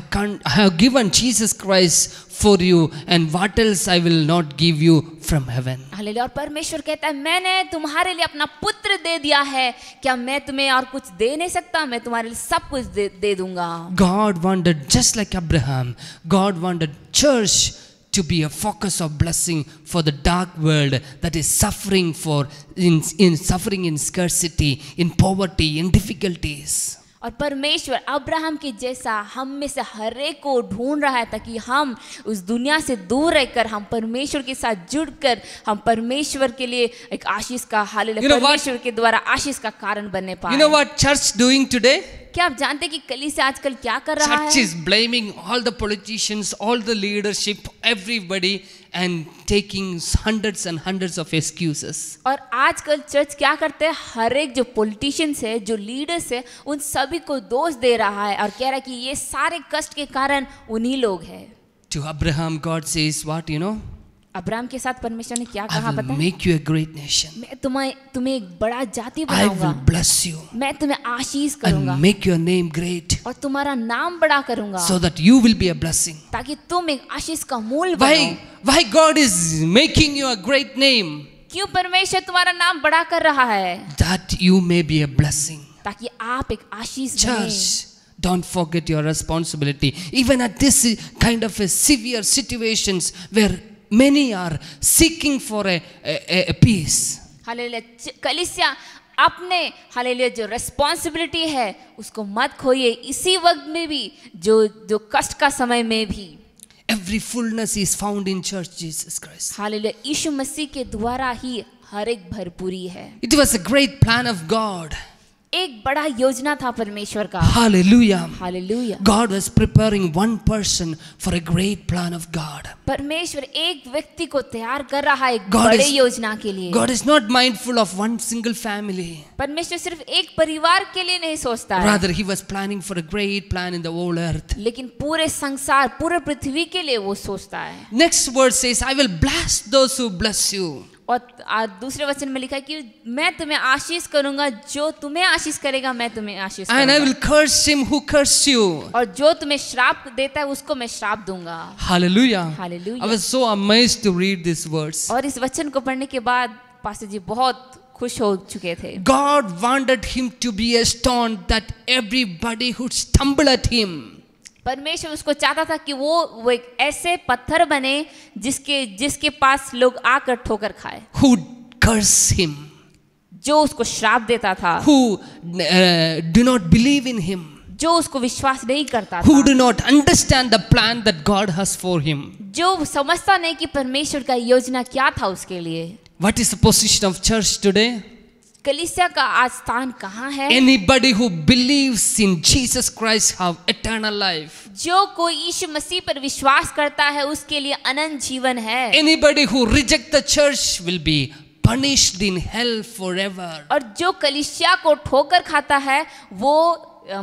have given Jesus Christ for you, and what else I will not give you from heaven. Hallelujah. और परमेश्वर कहता है मैंने तुम्हारे लिए अपना पुत्र दे दिया है, क्या मैं तुम्हें और कुछ दे नहीं सकता? मैं तुम्हारे लिए सब कुछ दे दूंगा। God wanted, just like Abraham, God wanted church to be a focus of blessing for the dark world that is suffering suffering in scarcity, in poverty, in difficulties. और परमेश्वर अब्राहम के जैसा हम में से हर एक को ढूंढ रहा है ताकि हम उस दुनिया से दूर रहकर हम परमेश्वर के साथ जुड़कर हम परमेश्वर के लिए एक आशीष का हालेलुया परमेश्वर के द्वारा आशीष का कारण बनने पाए। You know what church doing today? क्या आप जानते हैं कि कलीसिया आजकल क्या कर रहा है? Church is blaming all the politicians, all the leadership, everybody, and taking hundreds and hundreds of excuses. और आजकल चर्च क्या करते हैं? हर एक जो पॉलिटिशियंस है, जो लीडर्स है, उन सभी को दोष दे रहा है और कह रहा है कि ये सारे कष्ट के कारण उन्हीं लोग हैं। To Abraham, God says, what you know? Abraham के साथ परमेश्वर ने क्या I कहा will पता है? make you a great nation. मैं तुम्हें एक बड़ा जाति I बनाऊंगा, will bless you मैं तुम्हें आशीष करूंगा and make your name great, और तुम्हारा नाम बड़ा करूंगा so that you will be a blessing. ताकि तुम एक आशीष का मूल बनो। Why God is making you a great name? क्यों परमेश्वर तुम्हारा नाम बड़ा कर रहा है? That you may be a blessing. ताकि आप एक आशीष बने। Church, don't forget your responsibility. Even at this kind of a severe situations where many are seeking for a peace. Hallelujah. कलीसिया अपने हालेलुया जो रिस्पॉन्सिबिलिटी है उसको मत खोइए, इसी वक्त में भी जो कष्ट का समय में भी। Every fullness is found in church Jesus Christ. Hallelujah. यीशु मसीह के द्वारा ही हर एक भरपूरी है। It was a great plan of God. एक बड़ा योजना था परमेश्वर का। Hallelujah. Hallelujah. God was preparing one person for a great plan of God. परमेश्वर एक व्यक्ति को तैयार कर रहा है एक God बड़े is- योजना के लिए। God is not mindful of one single family. परमेश्वर सिर्फ एक परिवार के लिए नहीं सोचता है, Rather, he was planning for a great plan in the whole earth. लेकिन पूरे संसार, पूरे पृथ्वी के लिए वो सोचता है। Next verse says, I will bless those who bless you. और दूसरे वचन में लिखा है कि मैं तुम्हें आशीष करूंगा, जो तुम्हें आशीष करेगा मैं तुम्हें आशीष And I करूंगा, will curse him who curse you. और जो तुम्हें श्राप देता है उसको मैं श्राप दूंगा। Hallelujah. Hallelujah. I was so amazed to read this verse. और इस वचन को पढ़ने के बाद पास्टर जी बहुत खुश हो चुके थे। God wanted him to be a stone that everybody who stumble at him. परमेश्वर उसको चाहता था कि वो एक ऐसे पत्थर बने जिसके पास लोग आकर ठोकर खाए। Who curse him, जो उसको श्राप देता था, who do not believe in him, जो उसको विश्वास नहीं करता who था, do not understand the plan that God has for him. जो समझता नहीं कि परमेश्वर का योजना क्या था उसके लिए। What is the position of church today? कलीसिया का आज स्थान कहाँ है? Anybody who believes in Jesus Christ have eternal life. जो कोई यीशु मसीह पर विश्वास करता है उसके लिए अनंत जीवन है। Anybody who reject the church will be punished in hell forever. और जो कलीसिया को ठोकर खाता है वो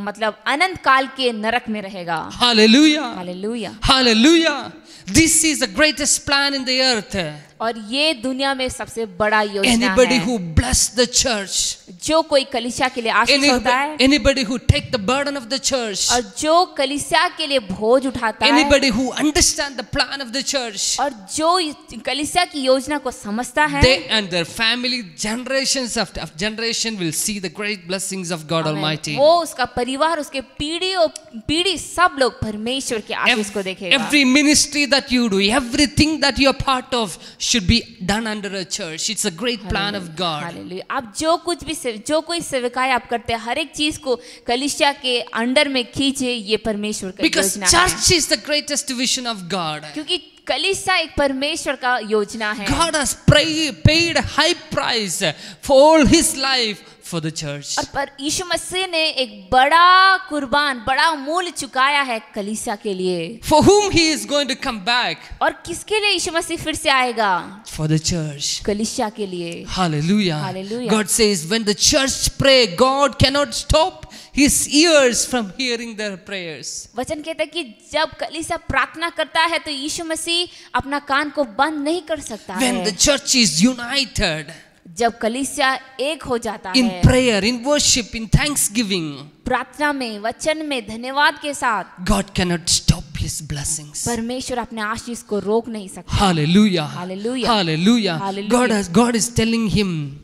मतलब अनंत काल के नरक में रहेगा। Hallelujah. Hallelujah. Hallelujah. This is the greatest plan in the earth. और ये दुनिया में सबसे बड़ा योजना Anybody है। who bless the church, जो कोई कलीसिया के लिए आशीष होता है, anybody who take the burden of the church, और जो कलीसिया के लिए बोझ उठाता है, anybody who understand the plan of the church, और जो कलीसिया की योजना को समझता है, they and their family generations after generation will see the great blessings of God Almighty. वो उसका परिवार, उसके पीढ़ी और पीढ़ी सब लोग परमेश्वर के आशीष को देखेगा। Every ministry that you do, everything that you are part of should be done under a church. It's a great plan of God. Hallelujah. आप जो कुछ भी जो कोई सेवकाई आप करते हैं, हर एक चीज को कलीसिया के अंडर में खींचे, ये परमेश्वर का Because योजना है। church is the greatest vision of God. क्योंकि कलीसिया एक परमेश्वर का योजना है। God has paid a high price for all his life for the church. और पर यीशु मसीह ने एक बड़ा कुर्बान, बड़ा मूल्य चुकाया है कलीसिया के लिए। For whom he is going to come back? और किसके लिए यीशु मसीह फिर से आएगा? For the church. कलीसिया के लिए। Hallelujah. Hallelujah. God says when the church pray, God cannot stop his ears from hearing their prayers. वचन कहता है कि जब कलीसिया प्रार्थना करता है तो यीशु मसीह अपना कान को बंद नहीं कर सकता When है। the church is united जब कलीसिया एक हो जाता in है, prayer, in worship, in thanksgiving, प्रार्थना में, वचन में, धन्यवाद के साथ, God cannot stop his blessings. परमेश्वर अपने आशीष को रोक नहीं सकता। Hallelujah. Hallelujah. Hallelujah. Hallelujah. God is telling him,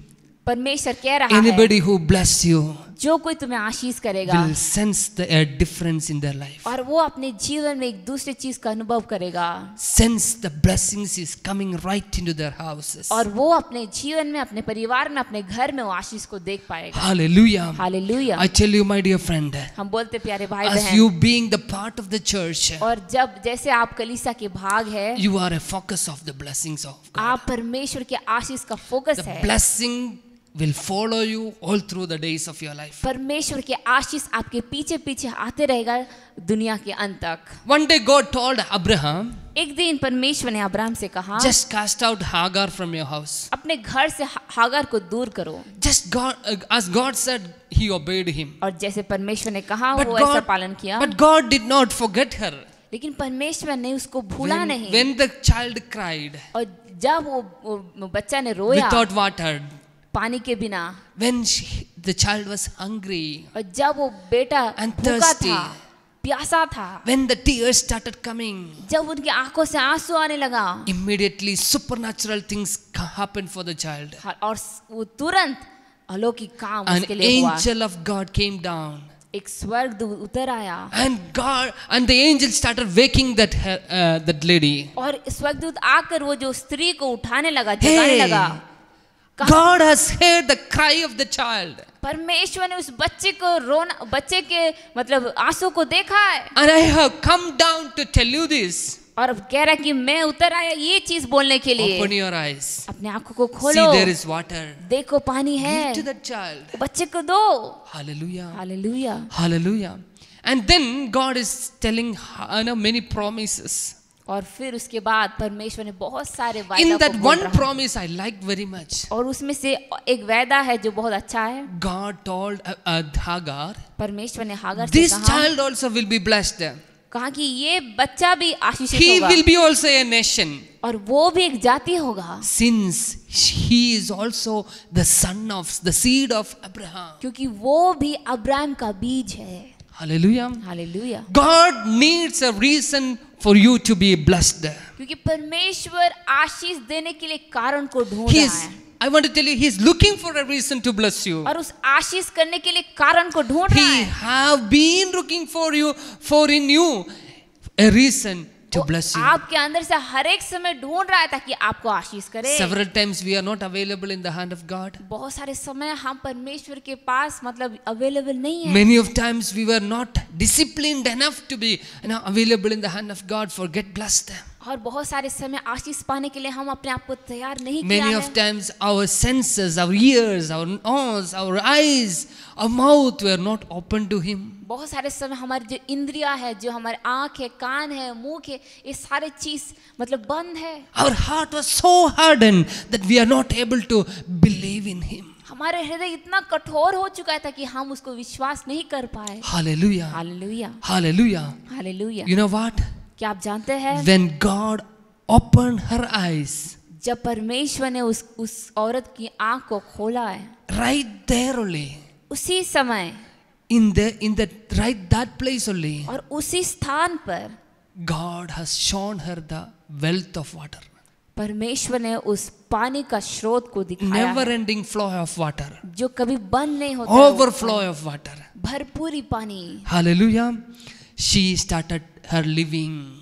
परमेश्वर कह रहा है, anybody who bless you जो कोई तुम्हें आशीष करेगा will sense a difference in their life. और वो अपने जीवन में एक दूसरे चीज का अनुभव करेगा, Sense the blessings is coming right into their houses. और वो अपने जीवन में, अपने परिवार में, अपने घर में वो आशीष को देख पाएगा। Hallelujah. Hallelujah. I tell you, my dear friend, हम बोलते प्यारे भाई as बहन, you being the part of the church, और जब जैसे आप कलीसिया के भाग है, you are a focus of the blessings of God. आप परमेश्वर के आशीष का फोकस The है। blessing will follow you all through the days of your life. परमेश्वर के आशीष आपके पीछे पीछे आते रहेगा दुनिया के अंत तक। One day God told Abraham, एक दिन परमेश्वर ने अब्राहम से कहा, just cast out Hagar from your house. अपने घर से हागार को दूर करो। Just God, as God said, he obeyed him. और जैसे परमेश्वर ने कहा But वो ऐसा God, पालन किया। but God did not forget her. लेकिन परमेश्वर ने उसको भूला नहीं। When the child cried और जब वो बच्चा ने रोया without water, पानी के बिना, when the child was hungry और जब वो बेटा and भूखा thirsty, था, प्यासा था, when the tears started coming, जब उनकी आंखों से आंसू आने लगा, immediately supernatural things happened for the child. और वो तुरंत अलौकिक काम An उसके लिए हुआ। angel of God came down, एक स्वर्गदूत उतर आया, and the angel started waking that lady. और स्वर्गदूत आकर वो जो स्त्री को उठाने लगा, जगाने Hey, लगा। God has heard the cry of the child, परमेश्वर ने उस बच्चे को रोना, बच्चे के मतलब आंसू को देखा है, and I have come down to tell you this. और कह रहा है कि मैं उतर आया ये चीज बोलने के लिए। Open your eyes. अपने आंखों को See, खोलो, there is water. देखो पानी है, Give to that child. बच्चे को दो। Hallelujah. Hallelujah. Hallelujah. And then God is telling many promises. और फिर उसके बाद परमेश्वर ने बहुत सारे In वायदा that को बोल one रहा है। promise I liked very much. और उसमें से एक वायदा है जो बहुत अच्छा है। God told Hagar, परमेश्वर ने हागार से this कहा, child also will be blessed. कहा कि ये बच्चा भी आशीषित He होगा will be also a nation, और वो भी एक जाति होगा, since he is also the son of the seed of Abraham. क्योंकि वो भी अब्राहम का बीज है। Hallelujah. Hallelujah. God needs a reason for you to be blessed. क्योंकि परमेश्वर आशीष देने के लिए कारण को ढूंढ He रहा is, है, I want to tell you, he is looking for a reason to bless you. और उस आशीष करने के लिए कारण को ढूंढ रहा He है। have been looking for in you a reason to bless you. आपके अंदर से हर एक समय ढूंढ रहा है ताकि आपको आशीष करे। Several times we are not available in the hand of God. बहुत सारे समय हम परमेश्वर के पास मतलब अवेलेबल नहीं है। Many of times we were not disciplined enough to be available in the hand of God for get blessed. और बहुत सारे समय आशीष पाने के लिए हम अपने आप को तैयार नहीं किया Many है। of times our senses, our ears, our nose, our eyes, our mouth were not open to Him. बहुत सारे समय हमारी जो इंद्रियां है, जो हमारे आँख है, कान है, मुंह है, ये सारे चीज मतलब बंद है। Our heart was so hardened that we are not able to believe in Him. हमारे हृदय इतना कठोर हो चुका था कि हम उसको विश्वास नहीं कर पाए। Hallelujah. Hallelujah, Hallelujah. Hallelujah. You know what? क्या आप जानते हैं, When God opened her eyes, जब परमेश्वर ने उस औरत की आँख को खोला है, right there only, उसी समय in that place only, और उसी स्थान पर God has shown her the wealth of water. परमेश्वर ने उस पानी का स्रोत को दिखाया Never है, ending flow of water. जो कभी बंद नहीं होता है, Overflow of water. भरपूरी पानी। Hallelujah. She started her living.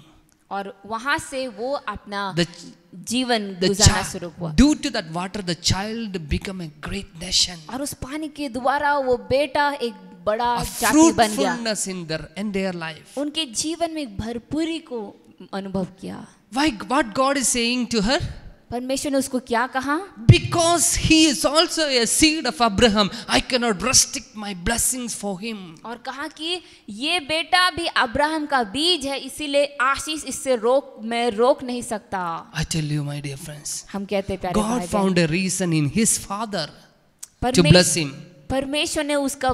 और वहां से वो अपना The, जीवन the गुजारना शुरू हुआ। due to that water, the child became a great nation. और उस पानी के द्वारा वो बेटा एक बड़ा A जाति बन गया। fruitfulness in their entire life. उनके जीवन में एक भरपूरी को अनुभव किया। Why? What God is saying to her? परमेश्वर ने उसको क्या कहा, Because he is also a seed of Abraham, I cannot restrict my blessings for him. और कहा कि ये बेटा भी अब्राहम का बीज है, इसीलिए आशीष इससे मैं रोक नहीं सकता। I tell you, my dear friends, हम कहते हैं प्यारे God भाई बहन, found a reason in his father to bless him. परमेश्वर ने उसका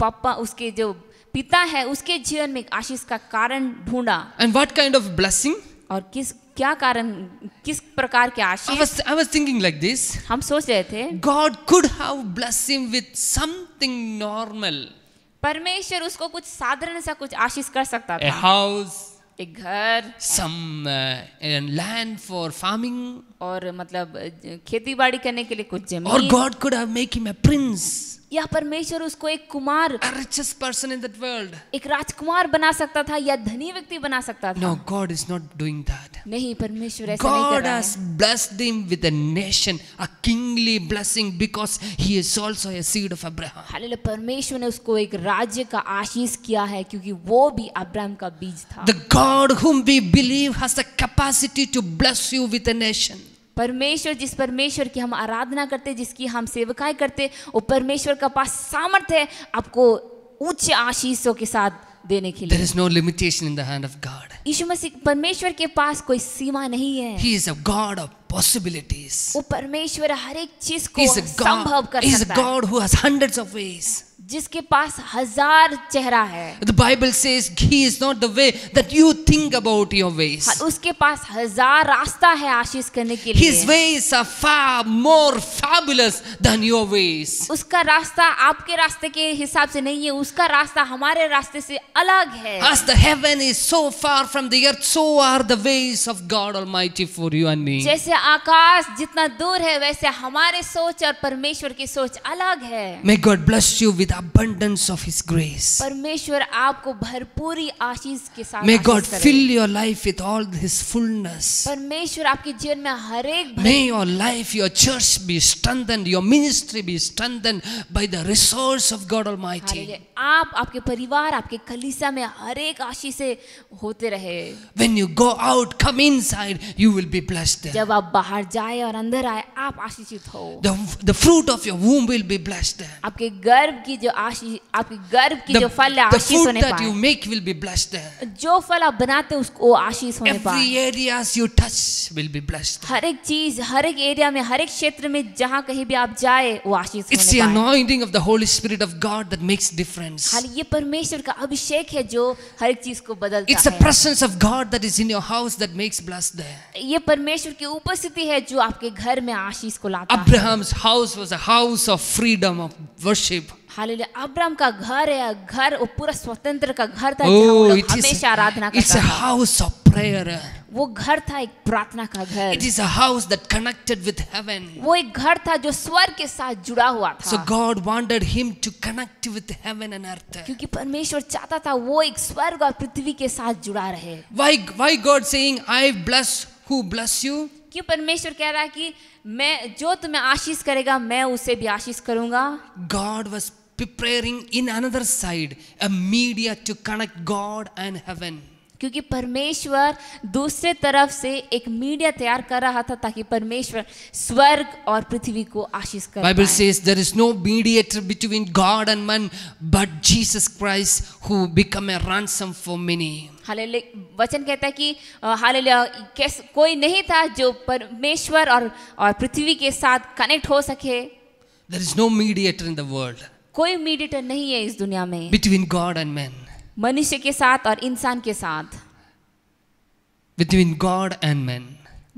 पापा, उसके जो पिता है, उसके जीवन में आशीष का कारण ढूंढा। And what kind of blessing? और क्या कारण, किस प्रकार के आशीष? I was thinking like this. हम सोच रहे थे God could have blessed him with something normal. परमेश्वर उसको कुछ साधारण सा कुछ आशीष कर सकता A था, house, एक घर, some land for farming. और मतलब खेती बाड़ी करने के लिए कुछ Or जमीन, God could have made him a prince. या परमेश्वर उसको एक Kumar, A richest person in that world. एक राजकुमार बना सकता था, या धनी व्यक्ति बना सकता था। No, God is not doing that. नहीं, परमेश्वर ऐसा नहीं कर God रहा has है। blessed him with a nation, a kingly blessing, because he is also a seed of Abraham. Hallelujah, परमेश्वर ने उसको एक राज्य का आशीष किया है, क्योंकि वो भी अब्राहम का बीज था। The God whom we believe has the capacity to bless you with a nation. परमेश्वर, जिस परमेश्वर की हम आराधना करते, जिसकी हम सेवकाई करते, वो परमेश्वर का पास सामर्थ्य है आपको उच्च आशीषों के साथ देने के There लिए। is no limitation in the hand of God. यीशु मसीह, परमेश्वर के पास कोई सीमा नहीं है। He is a God of possibilities. वो परमेश्वर हर एक चीज He को is a संभव God. कर He is a सकता है, God who has hundreds of ways. जिसके पास 1000 चेहरा है। The Bible says he is not the way that you think about your ways. उसके पास 1000 रास्ता है आशीष करने के लिए। His ways are far more fabulous than your ways. उसका रास्ता आपके रास्ते के हिसाब से नहीं है, उसका रास्ता हमारे रास्ते से अलग है। As the heaven is so far from the earth, so are the ways of God Almighty for you and me. जैसे आकाश जितना दूर है, वैसे हमारे सोच और परमेश्वर की सोच अलग है। May God bless you with abundance of His grace. परमेश्वर आपको भरपूरी आशीष के साथ May आशीष God करे। fill your life with all His fullness. परमेश्वर आपके जीवन में हर एक May your life, your church be strengthened, your ministry be strengthened by the resource of God Almighty. आप, आपके परिवार, आपके कलीसिया में हर एक आशीष से होते रहे। When you go out, come inside, you will be blessed. जब आप बाहर जाए और अंदर आए, आप आशीषित हो। The fruit of your womb will be blessed. आपके गर्भ की जो आशीष, आपके गर्भ की जो फल है, The आशीष food होने that you पाए। make will be blessed. जो फल आप बनाते हैं उसको आशीष होने पाए। Every areas you touch will be blessed. हर एक चीज, हर एक एरिया में, हर एक क्षेत्र में जहाँ कहीं भी आप जाए, वो आशीष It's the होने पाए। anointing of the Holy Spirit of God that makes difference. हाल ये परमेश्वर का अभिषेक है जो हर एक चीज को बदलता It's the है। presence of God that is in your house that makes blessed. ये परमेश्वर की उपस्थिति है जो आपके घर में आशीष को लाता है। Abraham's house was a house of freedom of worship. Hallelujah, Abraham का घर है, घर वो पूरा स्वतंत्र का घर था जहाँ वो Oh, लोग हमेशा आराधना it's करता a था। house of prayer. वो घर था एक प्रार्थना का घर। It is a house that connected with heaven. वो एक घर था जो स्वर्ग के साथ जुड़ा हुआ So था, God wanted him to connect with heaven and earth. क्योंकि परमेश्वर चाहता था वो एक स्वर्ग और पृथ्वी के साथ जुड़ा रहे। Why God saying, I bless who bless you? क्यों परमेश्वर कह रहा है कि मैं जो तुम्हें आशीष करेगा मैं उसे भी आशीष करूंगा? God was preparing in another side a media to connect God and heaven. क्योंकि परमेश्वर दूसरे तरफ से एक मीडिया तैयार कर रहा था ताकि परमेश्वर स्वर्ग और पृथ्वी को आशीष कर Bible पाए। says there is no mediator between God and man but Jesus Christ who become a ransom for many. Hallelujah, वचन कहता है कि हालेलुया, कोई नहीं था जो परमेश्वर और पृथ्वी के साथ कनेक्ट हो सके। There is no mediator in the world कोई मीडिएटर नहीं है इस दुनिया में between God and man. मनुष्य के साथ और इंसान के साथ, Between God and man.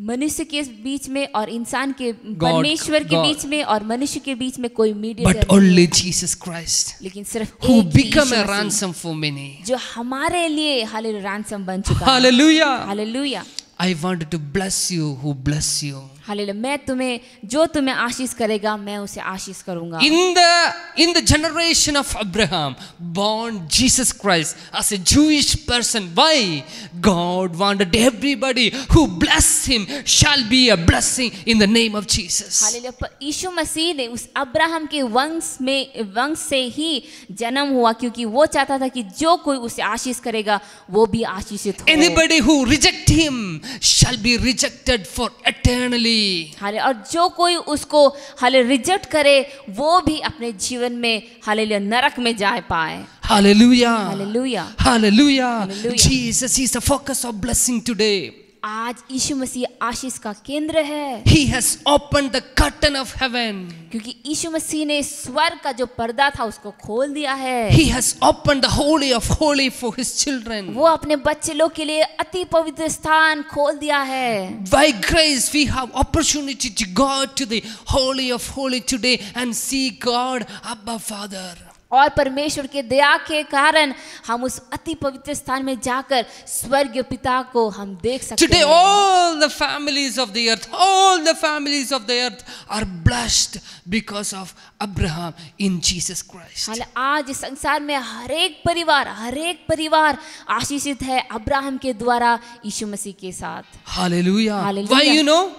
मनुष्य के बीच में और इंसान के परमेश्वर के God. बीच में और मनुष्य के बीच में कोई But mediator only Jesus Christ लेकिन सिर्फ who एक ही become a Yeshu Masih, ransom for many. जो हमारे लिए हालेलुया रैंसम बन चुका है। Hallelujah. Hallelujah, I wanted to bless you who bless you. Hallelujah, मैं तुम्हें जो तुम्हें आशीष करेगा मैं उसे आशीष करूंगा। In the generation of Abraham, born Jesus Christ as a Jewish person. Why? God wanted everybody who bless him shall be a blessing in the name of Jesus. Hallelujah, पर यीशु मसीह ने उस अब्राहम के वंश से ही जन्म हुआ, क्योंकि वो चाहता था कि जो कोई उसे आशीष करेगा वो भी आशीषित हो। Anybody who reject him shall be rejected for eternally. हाले, और जो कोई उसको हाले रिजेक्ट करे वो भी अपने जीवन में हालेलुया नरक में जा पाए। Hallelujah. Hallelujah, Hallelujah. Hallelujah. Jesus is the focus of blessing today. आज यीशु मसीह आशीष का केंद्र है, He has opened the curtain of heaven. क्योंकि यीशु मसीह ने स्वर्ग का जो पर्दा था उसको खोल दिया है। He has opened the holy of holy for his children. वो अपने बच्चे लोग के लिए अति पवित्र स्थान खोल दिया है। By grace we have opportunity to go to the holy of holy today and see God Abba Father. और परमेश्वर के दया के कारण हम उस अति पवित्र स्थान में जाकर स्वर्गीय पिता को हम देख सकते Today हैं। all the families of the earth are blessed because of Abraham in Jesus Christ. हालांकि आज इस संसार में हर एक परिवार आशीषित है अब्राहम के द्वारा यीशु मसीह के साथ। Hallelujah. Hallelujah. Why you know?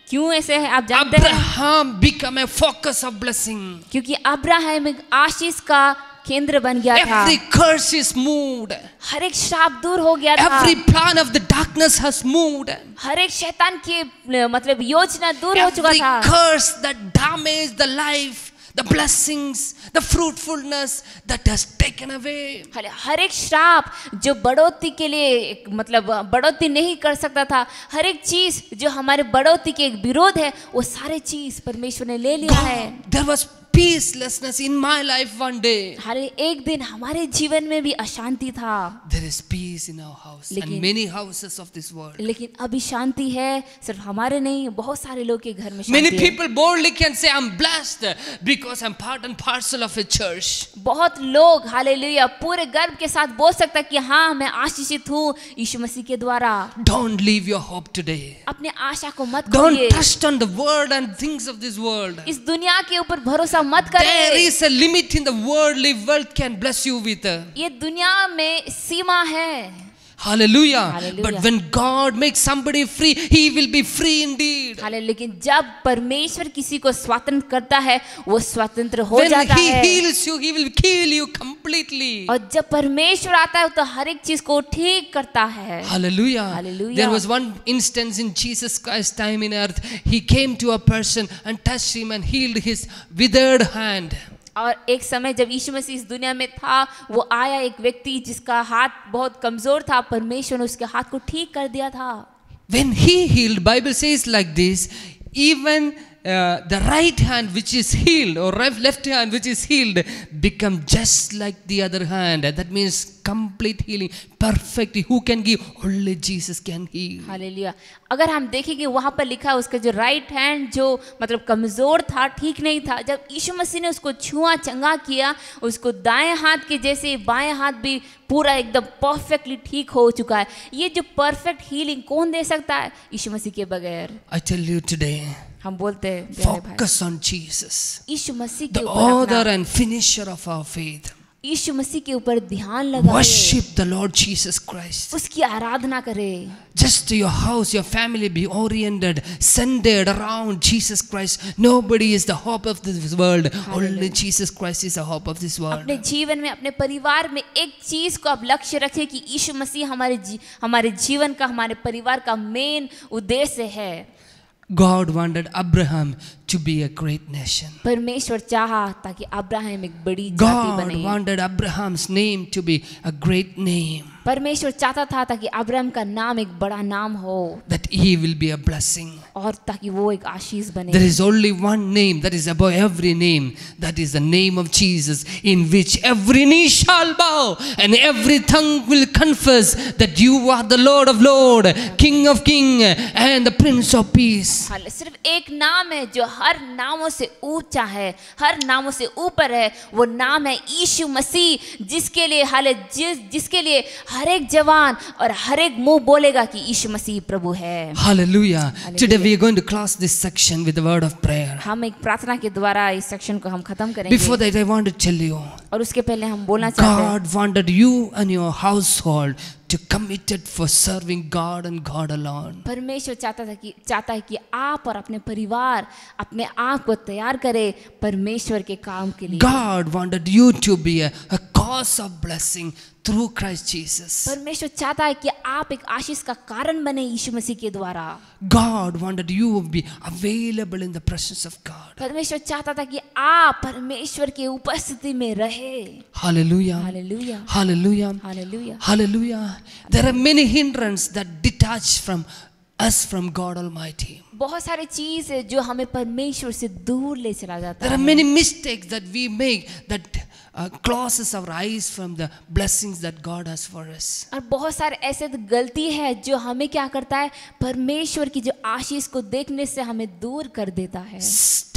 क्यों ऐसे है आप जानते हैं? Abraham became a focus of blessing. क्योंकि अब्राहम एक आशीष का केंद्र बन गया था। Every curse is moved. हर एक श्राप दूर हो गया था। Every plan of the darkness has moved. हर एक शैतान की मतलब योजना दूर हो चुका Every था। curse that damaged the life, the blessings, the fruitfulness that has taken away. हर एक श्राप जो बढ़ोतरी के लिए मतलब बढ़ोतरी नहीं कर सकता था, हर एक चीज जो हमारे बढ़ोतरी के विरोध है, वो सारे चीज परमेश्वर ने ले लिया है। There was peacelessness in my life one day. हर एक दिन हमारे जीवन में भी अशांति था। There is peace in our house and many houses of this world. लेकिन अभी शांति है, सिर्फ हमारे नहीं, बहुत सारे लोग के घर में Many शांति है। people boldly can say I'm blessed because I'm part and parcel of a church. बहुत लोग हालेलुया पूरे गर्व के साथ बोल सकता है कि हाँ मैं आशीषित हूँ यीशु मसीह के द्वारा। Don't leave your hope today. अपने आशा को मत Don't खोइए। trust on the word and things of this world. इस दुनिया के ऊपर भरोसा मत There करें। is a limit in the worldly wealth can bless you with. ये दुनिया में सीमा है। Hallelujah. Hallelujah. But when God makes somebody free, he will be free indeed. Hallelujah, लेकिन जब परमेश्वर किसी को स्वतंत्र करता है वो स्वतंत्र हो When जाता he है। heals you, he will heal you completely. और जब परमेश्वर आता है तो हर एक चीज को ठीक करता है। Hallelujah. Hallelujah. There was one instance in Jesus Christ's time in earth. He came to a person and touched him and healed his withered hand. और एक समय जब यीशु मसीह इस दुनिया में था, वो आया एक व्यक्ति जिसका हाथ बहुत कमजोर था, परमेश्वर ने उसके हाथ को ठीक कर दिया था। When he healed, Bible says like this, even the right hand which is healed or left hand which is healed become just like the other hand. That means complete healing, perfect. Who can give? Only Jesus can heal. Hallelujah. अगर हम देखेंगे वहां पर लिखा है उसका जो right hand जो मतलब कमजोर था, ठीक नहीं था, जब यीशु मसीह ने उसको छुआ, चंगा किया, उसको दाएं हाथ के जैसे बाएं हाथ भी पूरा एकदम परफेक्टली ठीक हो चुका है। ये जो परफेक्ट हीलिंग कौन दे सकता है? यीशु मसीह के बगैर। I tell you today, हम बोलते हैं प्यारे भाई, focus on Jesus, यीशु मसीह के the ऊपर author अपना, and finisher of our faith. यीशु मसीह के ऊपर ध्यान लगाए, Worship the Lord Jesus Christ. उसकी आराधना करे। Just your house, your family be oriented, centered around Jesus Christ. Nobody is the hope of this world. Only Jesus Christ is the hope of this world. अपने जीवन में, अपने परिवार में एक चीज को आप लक्ष्य रखें कि यीशु मसीह हमारे जीवन का, हमारे परिवार का मेन उद्देश्य है। God wanted Abraham to be a great nation. परमेश्वर चाहा ताकि अब्राहम एक बड़ी जाति God बने। wanted Abraham's name to be a great name, परमेश्वर चाहता था ताकि अब्राहम का नाम एक बड़ा नाम हो that he will be a blessing. और ताकि वो एक आशीष बने। There is only one name that is above every name, that is the name of Jesus, in which every knee shall bow and every tongue will confess that you are the Lord of Lords, King of Kings, and the Prince of Peace. हाल सिर्फ एक नाम है जो हर नामों से ऊंचा है, हर नामों से ऊपर है, वो नाम है यीशु मसीह, जिसके लिए जिसके लिए हर एक जवान और हर एक मुंह बोलेगा कि यीशु मसीह प्रभु है। Hallelujah. Today we are going to close this section with the word of prayer. हम एक प्रार्थना के द्वारा इस सेक्शन को हम खत्म करेंगे। Before that, I want to tell you, और उसके पहले हम बोलना चाहते हैं, God wanted you and your household to committed for serving God and God alone. परमेश्वर चाहता है कि आप और अपने परिवार अपने आप को तैयार करें परमेश्वर के काम के लिए। God wanted you to be a cause of blessing through Christ Jesus. परमेश्वर चाहता है कि आप एक आशीष का कारण बने यीशु मसीह के द्वारा। God wanted you to be available in the presence of God. परमेश्वर चाहता था कि आप परमेश्वर की उपस्थिति में रहे। Hallelujah. Hallelujah, Hallelujah. Hallelujah. Hallelujah. There are many hindrances that detach from us from God Almighty. बहुत सारी चीज है जो हमें परमेश्वर से दूर ले चला जाता There are है। many mistakes that we make that closes our eyes from the blessings that God has for us. और बहुत सारे ऐसे गलती है जो हमें क्या करता है, परमेश्वर की जो आशीष को देखने से हमें दूर कर देता है।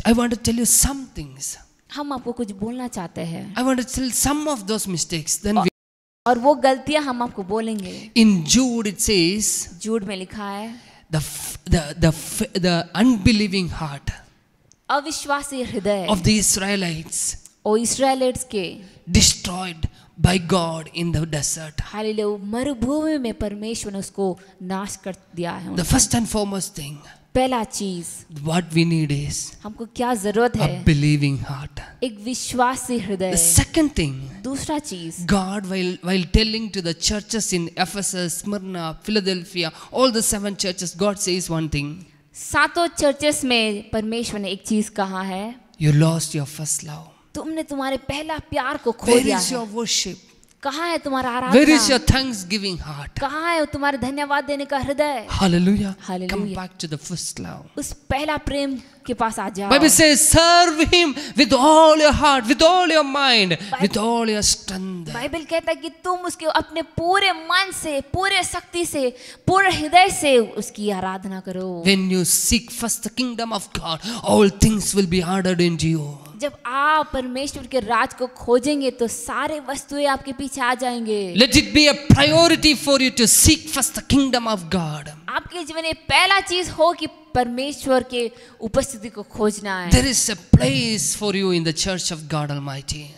I want to tell you some things. हम आपको कुछ बोलना चाहते हैं I want to tell some of those mistakes. Then we, और वो गलतियां हम आपको बोलेंगे। in Jude it says, झूठ में लिखा है, the unbelieving heart अविश्वासी हृदय of the Israelites और इस्राएलिट्स के destroyed by God in the desert. Hallelujah, मरुभूमि में परमेश्वर ने उसको नाश कर दिया है। The first and foremost thing, पहला चीज what we need is हमको क्या जरूरत a है, believing heart. एक विश्वासी हृदय। The second thing, दूसरा चीज, God, while telling to the churches in Ephesus, Smyrna, Philadelphia, all the 7 churches, God says one thing: सातों चर्चेस में परमेश्वर ने एक चीज कहा है, you lost your first love. तुमने तुम्हारे पहला प्यार को खो Where दिया is है। your worship? कहाँ है तुम्हारा Where is Aradhana, your thanksgiving heart? कहाँ है तुम्हारे धन्यवाद देने का हृदय। Hallelujah. Hallelujah. Come back to the first love. उस पहला प्रेम के पास आ जाओ। Bible says, serve Him with all your heart, with all your mind, with all your strength. Bible कहता है कि तुम उसके अपने पूरे मन से, पूरे शक्ति से, पूरे हृदय से उसकी आराधना करो। When you seek first the kingdom of God, all things will be added into you. जब आप परमेश्वर के राज को खोजेंगे तो सारे वस्तुएं आपके पीछे आ जाएंगे। Let it be a priority for you to seek first the kingdom of God. आपके जीवन में पहला चीज हो कि परमेश्वर के उपस्थिति को खोजना है। There is a place for you in the church of God Almighty.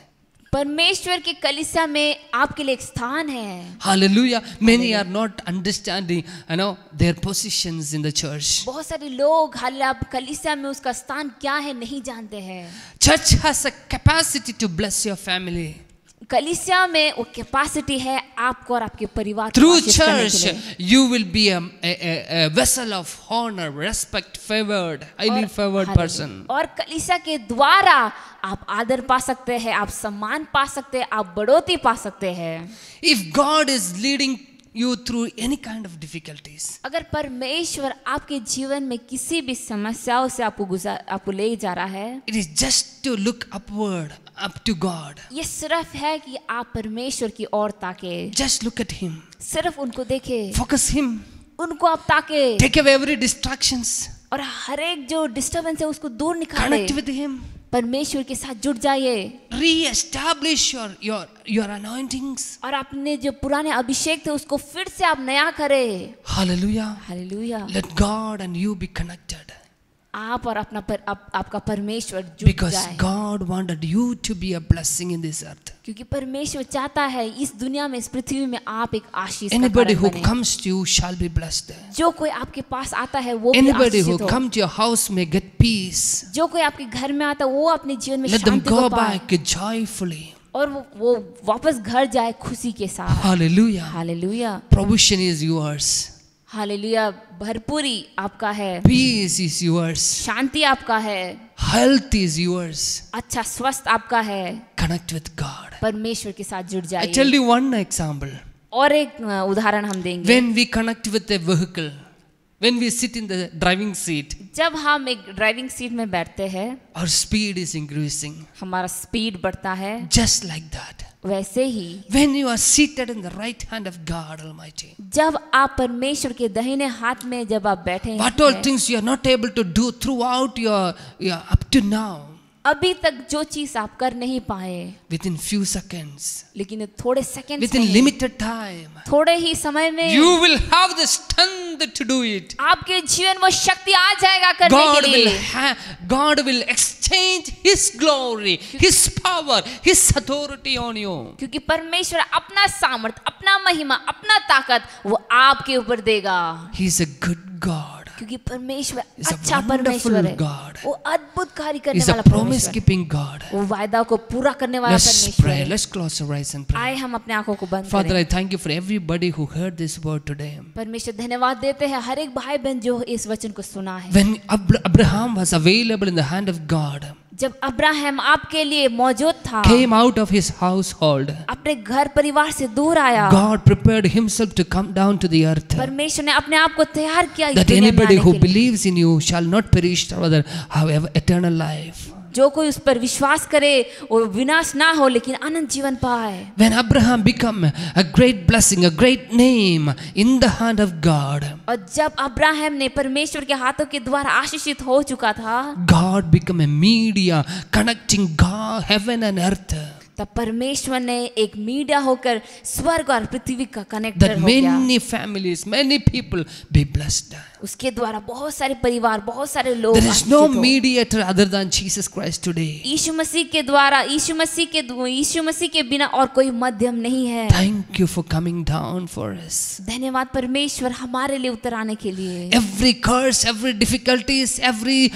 परमेश्वर के कलीसिया में आपके लिए एक स्थान है। Hallelujah. Many are not understanding, their positions in the church. बहुत सारे लोग हालांकि आप कलीसिया में उसका स्थान क्या है नहीं जानते हैं। Church has a capacity to bless your family. कलीसिया में वो कैपेसिटी है आपको और आपके परिवार को Through आशीष करने के church, लिए। you will be a vessel of honor, respect, favored, highly favored person. और कलीसिया के द्वारा आप आदर पा सकते हैं, आप सम्मान पा सकते हैं, आप बढ़ोतरी पा सकते हैं। If God is leading you through any kind of difficulties, अगर परमेश्वर आपके जीवन में किसी भी समस्याओं से आपको ले जा रहा है, it is just to look upward up to God. ये सिर्फ है कि आप परमेश्वर की ओर ताके, Just look at Him. सिर्फ उनको देखे, Focus Him. उनको आप ताके Take away every distractions. और हर एक जो डिस्टर्बेंस है उसको दूर निकाले, Connect with Him. परमेश्वर के साथ जुड़ जाइए Re-establish your anointings. और अपने जो पुराने अभिषेक थे उसको फिर से आप नया करें। Hallelujah. Hallelujah. Let God and you be connected. आप और आपका परमेश्वर जुड़ Because जाए, God wanted you to be a blessing in this earth. क्योंकि परमेश्वर चाहता है इस दुनिया में, इस पृथ्वी में आप एक आशीष का Anybody कारण who बने। comes to you shall be blessed. जो कोई आपके पास आता है वो भी Anybody who आशीषित हो। come to your house may get peace. जो कोई आपके घर में आता है वो अपने जीवन में Let them शांति को go पाए back joyfully. और वो वापस घर जाए खुशी के साथ। Hallelujah. Hallelujah. Provision is yours. Hallelujah. भरपूरी आपका है, Peace is yours. शांति आपका है, Health is yours. अच्छा स्वस्थ आपका है। Connect with God. परमेश्वर के साथ जुड़ I जाइए। tell you one example. और एक उदाहरण हम देंगे। When we connect with a vehicle, when we sit in the driving seat, जब हम एक ड्राइविंग सीट में बैठते हैं, our speed is increasing. हमारा स्पीड बढ़ता है। Just like that. वैसे ही When you are seated in the right hand of God Almighty, जब आप परमेश्वर के दाहिने हाथ में जब आप बैठे what all हैं, things you are not able to do throughout your up to now, अभी तक जो चीज आप कर नहीं पाए, within few seconds, लेकिन थोड़े सेकंड within limited time, थोड़े ही समय में you will have the strength to do it. आपके जीवन में शक्ति आ जाएगा करने के लिए। God will exchange His glory, His power, His authority on you. क्योंकि परमेश्वर अपना सामर्थ, अपना महिमा, अपना ताकत वो आपके ऊपर देगा। He is a good God. क्योंकि परमेश्वर He's a अच्छा wonderful परमेश्वर है, God. वो अद्भुत कार्य करने He's a वाला promise परमेश्वर, keeping God. वो वायदा को पूरा करने वाला Let's परमेश्वर pray. है। Let's close our eyes and pray. आए हम अपने आंखों को बंद Father, करें। I thank you for everybody who heard this word today. परमेश्वर धन्यवाद देते हैं हर एक भाई बहन जो इस वचन को सुना है। When Abraham was available in the hand of God, जब अब्राहम आपके लिए मौजूद था, came out of his household, अपने घर परिवार से दूर आया, God prepared Himself to come down to the earth. परमेश्वर ने अपने आप को तैयार किया इस That दुनिया में anybody आने who के लिए। believes in you shall not perish, rather have eternal life. जो कोई उस पर विश्वास करे वो विनाश ना हो लेकिन अनंत जीवन पाए। When Abraham became a great blessing, a great name in the hand of God, और जब अब्राहम ने परमेश्वर के हाथों के द्वारा आशीषित हो चुका था, God became a media connecting God, heaven and earth. तब परमेश्वर ने एक मीडिया होकर स्वर्ग और पृथ्वी का कनेक्टर That हो गया। many families, many people be blessed. उसके द्वारा बहुत सारे परिवार, बहुत सारे लोग There is no आशीषित हो। mediator other than Jesus Christ today. यीशु मसीह के द्वारा, यीशु मसीह के बिना और कोई मध्यम नहीं है। Thank you for coming down for us. धन्यवाद परमेश्वर हमारे लिए उतर आने के लिए। Every curse, every difficulties, every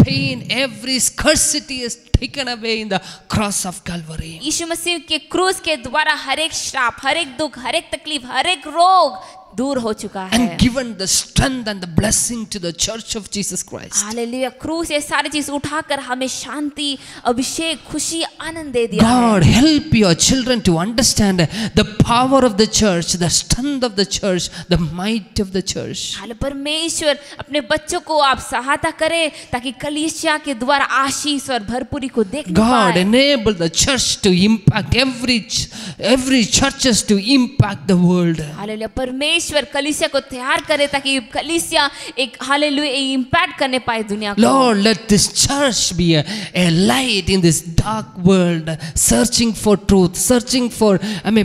pain, every scarcity is taken away in the cross of Calvary. यीशु मसीह के क्रूस के द्वारा हर एक श्राप, हर एक दुख, हर एक तकलीफ, हर एक रोग दूर हो चुका है। And given the strength and the blessing to the church of Jesus Christ. Hallelujah. क्रूस ये सारी चीज उठाकर हमें शांति, अभिषेक, खुशी, आनंद दे दिया God, है। help your children to understand the power of the church, the strength of the church, the might of the church. हाले परमेश्वर अपने बच्चों को आप सहायता करें ताकि कलीसिया के द्वारा आशीष और भरपूरी को देखने God, पाए। enable the church to impact every churches to impact the world. Hallelujah. परमेश्वर कलीसिया को तैयार करे ताकि कलीसिया एक हालेलुया इम्पैक्ट करने पाए दुनिया को। Lord, let this church be a light in this dark world, searching for truth, searching for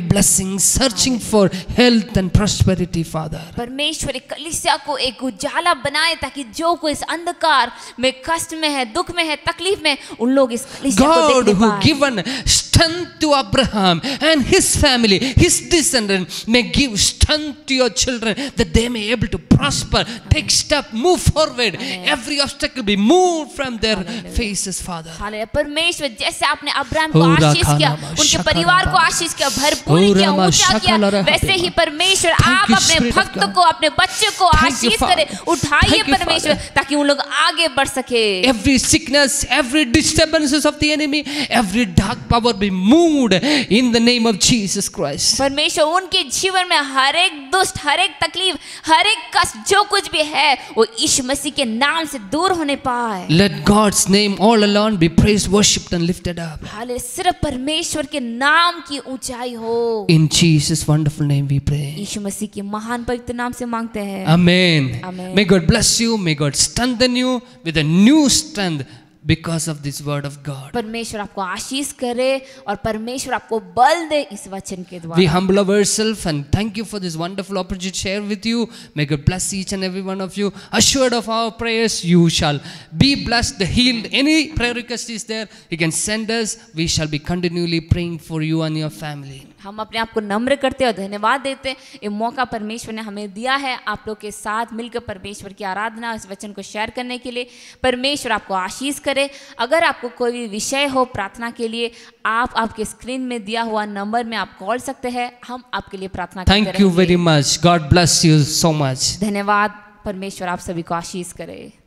blessings, searching for health and prosperity, Father. परमेश्वर एक कलीसिया को एक उजाला बनाए ताकि जो कोई इस अंधकार में, कष्ट में है, दुख में है, तकलीफ में, उन लोग इस कलीसिया को God, देखने who पाए। given strength to Abraham and his family, his descendants, may give strength to your children that they may able to prosper, take step, move forward. Every obstacle be moved from their faces, Father. Hallelujah. परमेश्वर जैसे आपने Abraham को आशीष किया, उनके परिवार को आशीष किया, भरपूरी किया, ऊंचा किया, वैसे ही परमेश्वर आप अपने भक्तों को, अपने बच्चों को आशीष करें, उठाइए परमेश्वर ताकि उन लोग आगे बढ़ सके। Every sickness, every disturbances of the enemy, every dark power be moved in the name of Jesus Christ. परमेश्वर उनके जीवन में हर एक दुष्ट कुष्ठ, हर एक तकलीफ, हर एक कष्ट, जो कुछ भी है वो यीशु मसीह के नाम से दूर होने पाए। Let God's name all alone be praised, worshipped and lifted up. Hallelujah, सिर्फ परमेश्वर के नाम की ऊंचाई हो। In Jesus' wonderful name we pray. यीशु मसीह के महान पवित्र नाम से मांगते हैं। Amen. Amen. May God bless you. May God strengthen you with a new strength because of this word of God. परमेश्वर आपको आशीष करे और परमेश्वर आपको बल दे इस वचन के We द्वारा। humble ourselves and thank you for this wonderful opportunity to share with you. May God bless each and every one of you. Assured of our prayers, you shall be blessed, healed. Any prayer request is there, you can send us. We shall be continually praying for you and your family. हम अपने आप को नम्र करते और धन्यवाद देते हैं, ये मौका परमेश्वर ने हमें दिया है आप लोग के साथ मिलकर परमेश्वर की आराधना, इस वचन को शेयर करने के लिए। परमेश्वर आपको आशीष करे। अगर आपको कोई भी विषय हो प्रार्थना के लिए, आप आपके स्क्रीन में दिया हुआ नंबर में आप कॉल सकते हैं, हम आपके लिए प्रार्थना करते रहेंगे। Thank you very much. God bless you so much. धन्यवाद। परमेश्वर आप सभी को आशीष करे।